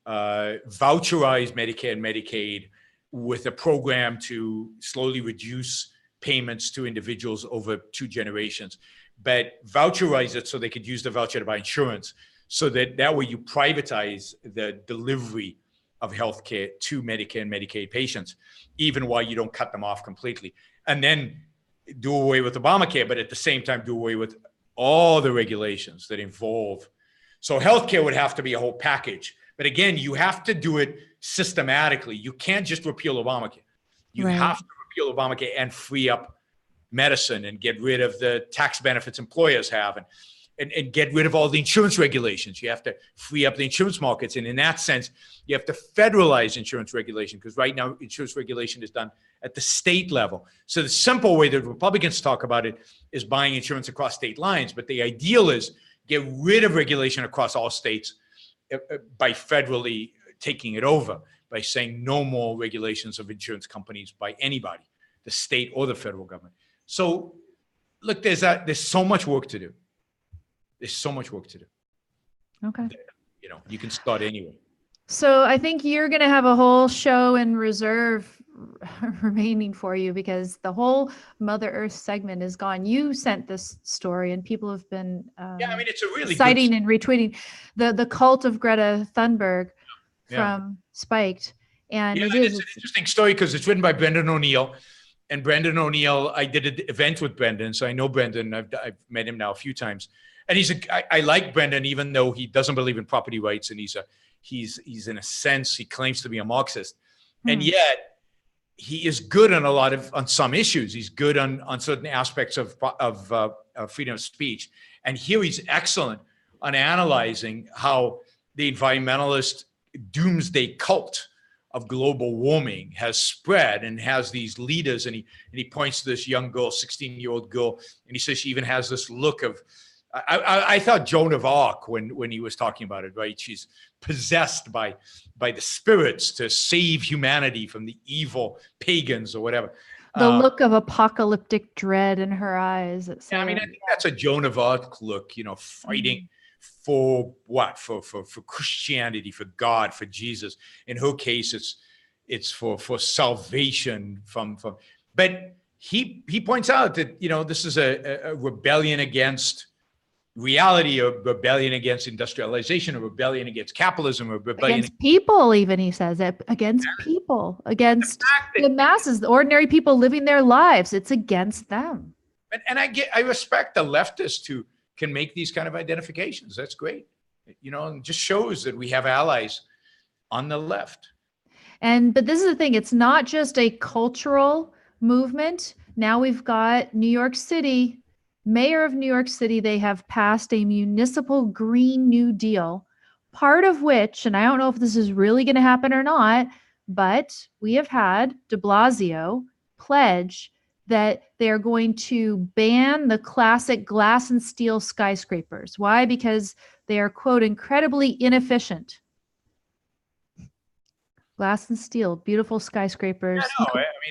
voucherize Medicare and Medicaid with a program to slowly reduce payments to individuals over 2 generations, but voucherize it so they could use the voucher to buy insurance, so that way you privatize the delivery of healthcare to Medicare and Medicaid patients, even while you don't cut them off completely. And then do away with Obamacare, but at the same time do away with all the regulations that involve. So healthcare would have to be a whole package. But again, you have to do it systematically. You can't just repeal Obamacare. You have to repeal Obamacare and free up medicine and get rid of the tax benefits employers have and get rid of all the insurance regulations. You have to free up the insurance markets. And in that sense, you have to federalize insurance regulation, because right now insurance regulation is done at the state level. So the simple way that Republicans talk about it is buying insurance across state lines. But the ideal is get rid of regulation across all states by federally taking it over, by saying no more regulations of insurance companies by anybody, the state or the federal government. So look, there's so much work to do. There's so much work to do.
Okay.
You know, you can start anywhere.
So I think you're going to have a whole show in reserve remaining for you, because the whole Mother Earth segment is gone. You sent this story and people have been
it's a really
citing and retweeting the cult of Greta Thunberg from Spiked. And
it's an interesting story because it's written by Brendan O'Neill. And Brendan O'Neill, I did an event with Brendan, so I know Brendan. I've met him now a few times. And I like Brendan, even though he doesn't believe in property rights, and he's in a sense, he claims to be a Marxist. And yet he is good on some issues. He's good on certain aspects of freedom of speech. And here he's excellent on analyzing how the environmentalist doomsday cult of global warming has spread and has these leaders. And he points to this young girl, 16-year-old girl, and he says she even has this look of, I thought Joan of Arc when he was talking about it, right? She's possessed by the spirits to save humanity from the evil pagans or whatever.
The look of apocalyptic dread in her eyes.
I think that's a Joan of Arc look, fighting for what? For Christianity, for God, for Jesus. In her case, it's for salvation from. But he points out that this is a rebellion against reality, a rebellion against industrialization, a rebellion against capitalism, a rebellion
against people. Even he says it against people, against the masses, the ordinary people living their lives. It's against them.
And I respect the leftists who can make these kind of identifications. That's great. And just shows that we have allies on the left.
But this is the thing. It's not just a cultural movement. Now we've got New York City, mayor of New York City. They have passed a municipal Green New Deal, part of which, and I don't know if this is really going to happen or not, but we have had de Blasio pledge that they're going to ban the classic glass and steel skyscrapers. Why? Because they are, quote, incredibly inefficient. Glass and steel, beautiful skyscrapers.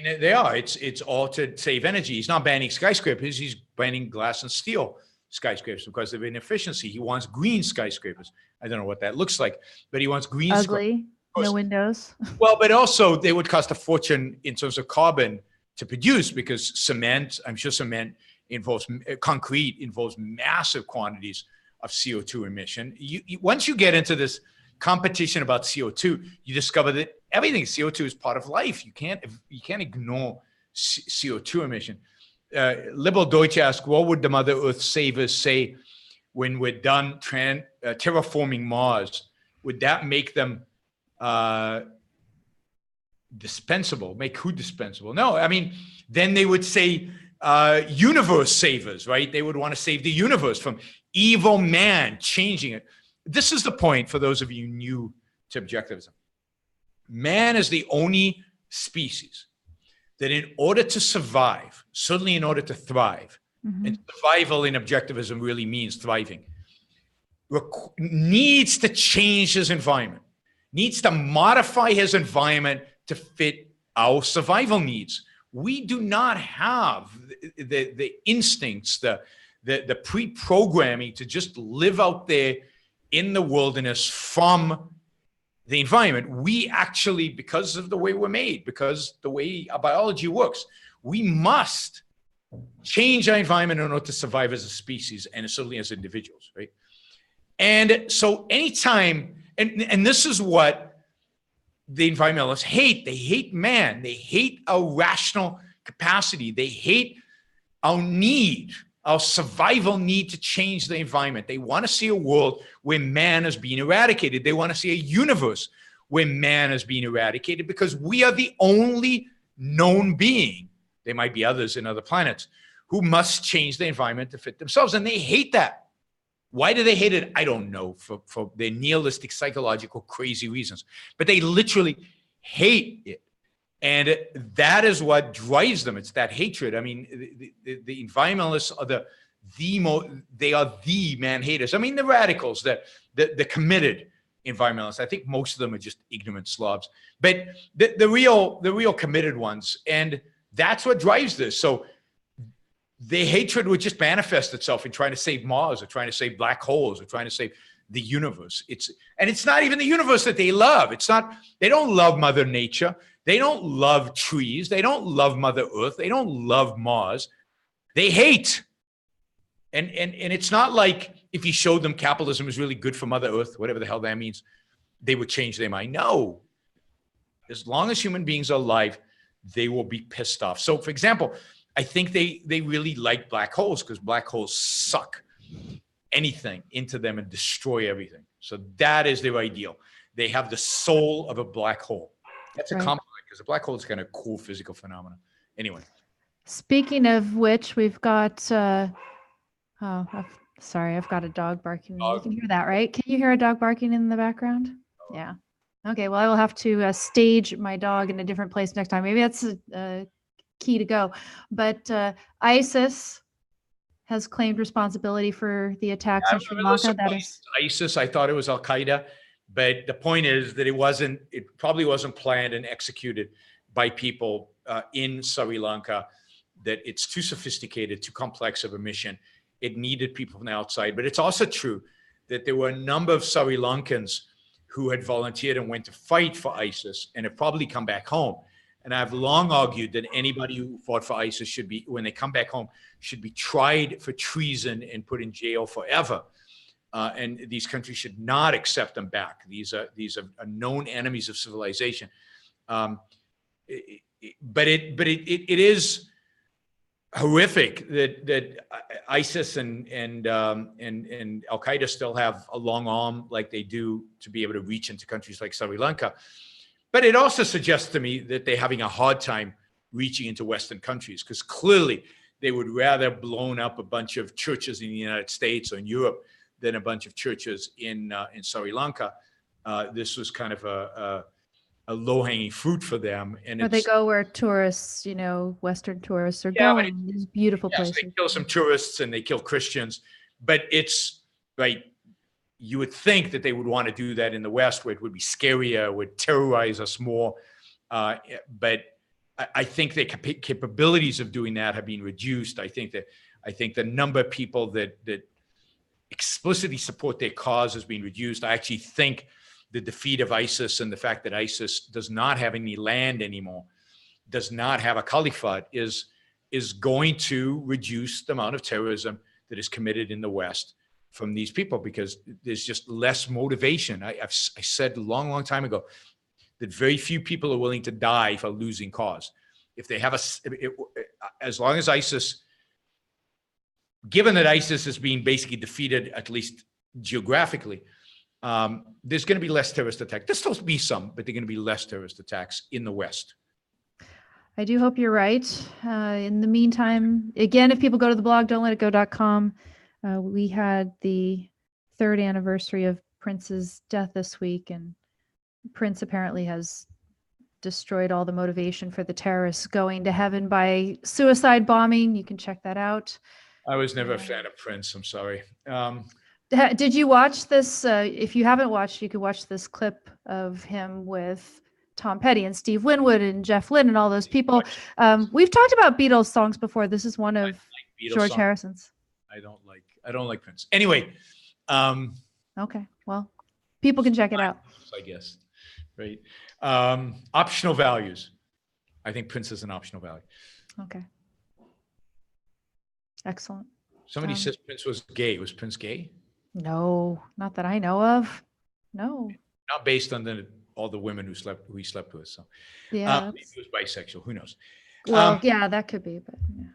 They are. It's all to save energy. He's not banning skyscrapers. He's banning glass and steel skyscrapers because of inefficiency. He wants green skyscrapers. I don't know what that looks like, but he wants green.
Ugly, no windows.
Well, but also they would cost a fortune in terms of carbon to produce, because cement, I'm sure concrete involves massive quantities of CO2 emission. Once you get into this competition about CO2, you discover that everything CO2 is part of life. You can't ignore CO2 emission. Liberal Deutsch asked, what would the Mother Earth savers say when we're done terraforming Mars? Would that make them dispensable? Make who dispensable? No, then they would say universe savers, right? They would want to save the universe from evil man changing it. This is the point for those of you new to objectivism. Man is the only species that in order to survive, certainly in order to thrive, and survival in objectivism really means thriving, needs to change his environment, needs to modify his environment to fit our survival needs. We do not have the instincts, the pre-programming to just live out there in the wilderness from the environment, we actually, because of the way we're made, because the way our biology works, we must change our environment in order to survive as a species and certainly as individuals, right? And so anytime, and this is what the environmentalists hate. They hate man. They hate our rational capacity. They hate our need, our survival need to change the environment. They want to see a world where man is being eradicated. They want to see a universe where man is being eradicated because we are the only known being. There might be others in other planets who must change the environment to fit themselves. And they hate that. Why do they hate it? I don't know, for their nihilistic, psychological, crazy reasons. But they literally hate it. And that is what drives them. It's that hatred. I mean, the environmentalists are they are the man haters. I mean, the radicals, the committed environmentalists. I think most of them are just ignorant slobs. But the real committed ones. And that's what drives this. So the hatred would just manifest itself in trying to save Mars or trying to save black holes or trying to save the universe. It's not even the universe that they love. They don't love Mother Nature. They don't love trees. They don't love Mother Earth. They don't love Mars. They hate. And it's not like if you showed them capitalism is really good for Mother Earth, whatever the hell that means, they would change their mind. No. As long as human beings are alive, they will be pissed off. So, for example, I think they really like black holes because black holes suck anything into them and destroy everything. So that is their ideal. They have the soul of a black hole. That's a compliment because a black hole is kind of cool physical phenomenon. Anyway.
Speaking of which, we've got, sorry, I've got a dog barking. You can hear that, right? Can you hear a dog barking in the background? Oh. Yeah. Okay, well, I will have to stage my dog in a different place next time. Maybe that's a key to go. But ISIS has claimed responsibility for the attacks in Sri Lanka. That is
ISIS. I thought it was Al Qaeda, but the point is that it probably wasn't planned and executed by people in Sri Lanka, that it's too sophisticated, too complex of a mission. It needed people from the outside. But it's also true that there were a number of Sri Lankans who had volunteered and went to fight for ISIS and have probably come back home. And I've long argued that anybody who fought for ISIS should be, when they come back home, should be tried for treason and put in jail forever. And these countries should not accept them back. These are known enemies of civilization. But it is horrific that ISIS and Al Qaeda still have a long arm like they do to be able to reach into countries like Sri Lanka. But it also suggests to me that they're having a hard time reaching into Western countries because clearly they would rather blown up a bunch of churches in the United States or in Europe than a bunch of churches in Sri Lanka. This was kind of a low-hanging fruit for them. And
they go where tourists, Western tourists are going. These beautiful places.
So they kill some tourists and they kill Christians, but it's right. You would think that they would want to do that in the West, where it would be scarier, would terrorize us more. But I think the capabilities of doing that have been reduced. I think the number of people that explicitly support their cause has been reduced. I actually think the defeat of ISIS and the fact that ISIS does not have any land anymore, does not have a caliphate, is going to reduce the amount of terrorism that is committed in the West from these people, because there's just less motivation. I said a long time ago that very few people are willing to die for a losing cause. If they have as long as ISIS, given that ISIS is being basically defeated, at least geographically, there's going to be less terrorist attacks. There's still be some, but they're going to be less terrorist attacks in the West.
I do hope you're right. In the meantime, again, if people go to the blog, don'tletitgo.com, we had the 3rd anniversary of Prince's death this week, and Prince apparently has destroyed all the motivation for the terrorists going to heaven by suicide bombing. You can check that out.
I was never a fan of Prince. I'm sorry.
Did you watch this? If you haven't watched, you could watch this clip of him with Tom Petty and Steve Winwood and Jeff Lynne and all those people. We've talked about Beatles songs before. This is one of George Harrison's.
I don't like Prince. Anyway.
Okay. Well, people can check it out.
I guess. right? Optional values. I think Prince is an optional value.
Okay. Excellent.
Somebody says Prince was gay. Was Prince gay?
No, not that I know of. No.
Not based on all the women who he slept with. So
Yeah.
maybe he was bisexual. Who knows?
Well, yeah, that could be, but yeah.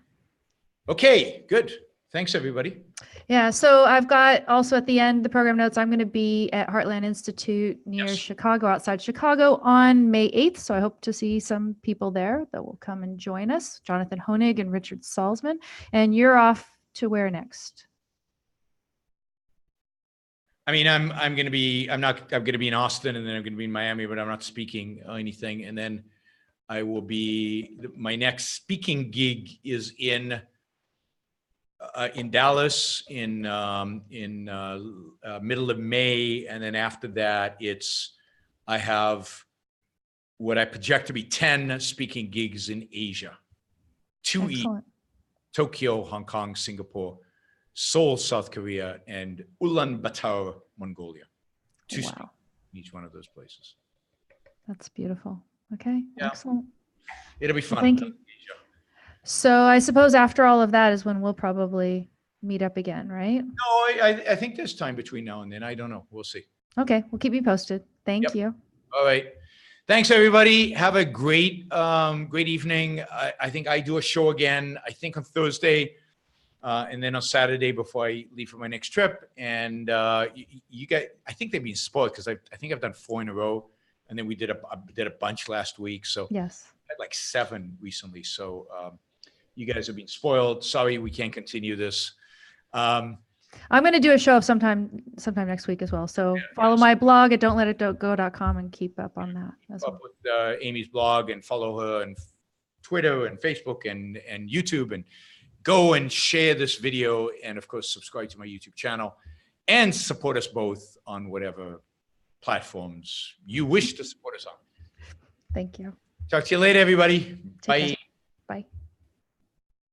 Okay, good. Thanks, everybody.
Yeah, so I've got also at the end the program notes. I'm going to be at Heartland Institute near
Yes.
Chicago, outside Chicago, on May 8th. So I hope to see some people there that will come and join us. Jonathan Honig and Richard Salzman. And you're off to where next?
I mean, I'm going to be in Austin, and then I'm going to be in Miami, but I'm not speaking or anything. And then I will be, my next speaking gig is in Dallas in middle of May. And then after that, I have what I project to be 10 speaking gigs in Asia. 2 each: Tokyo, Hong Kong, Singapore, Seoul, South Korea, and Ulaanbaatar, Mongolia. 2 in each one of those places.
That's beautiful. Okay,
yeah.
Excellent.
It'll be fun.
Well, thank you. So I suppose after all of that is when we'll probably meet up again, right?
No, I think there's time between now and then. I don't know. We'll see.
Okay, we'll keep you posted. Thank you.
All right. Thanks, everybody. Have a great evening. I think I do a show again, I think on Thursday, and then on Saturday before I leave for my next trip. And you guys, I think they've been spoiled because I think I've done 4 in a row. And then we did a bunch last week. So
yes,
I had like 7 recently. So you guys have been spoiled. Sorry, we can't continue this.
I'm going to do a show of sometime next week as well. So follow my blog at don'tletitgo.com and keep up on that.
Keep up with Amy's blog and follow her on Twitter and Facebook and YouTube, and go and share this video. And of course, subscribe to my YouTube channel and support us both on whatever platforms you wish to support us on.
Thank you.
Talk to you later, everybody. Bye.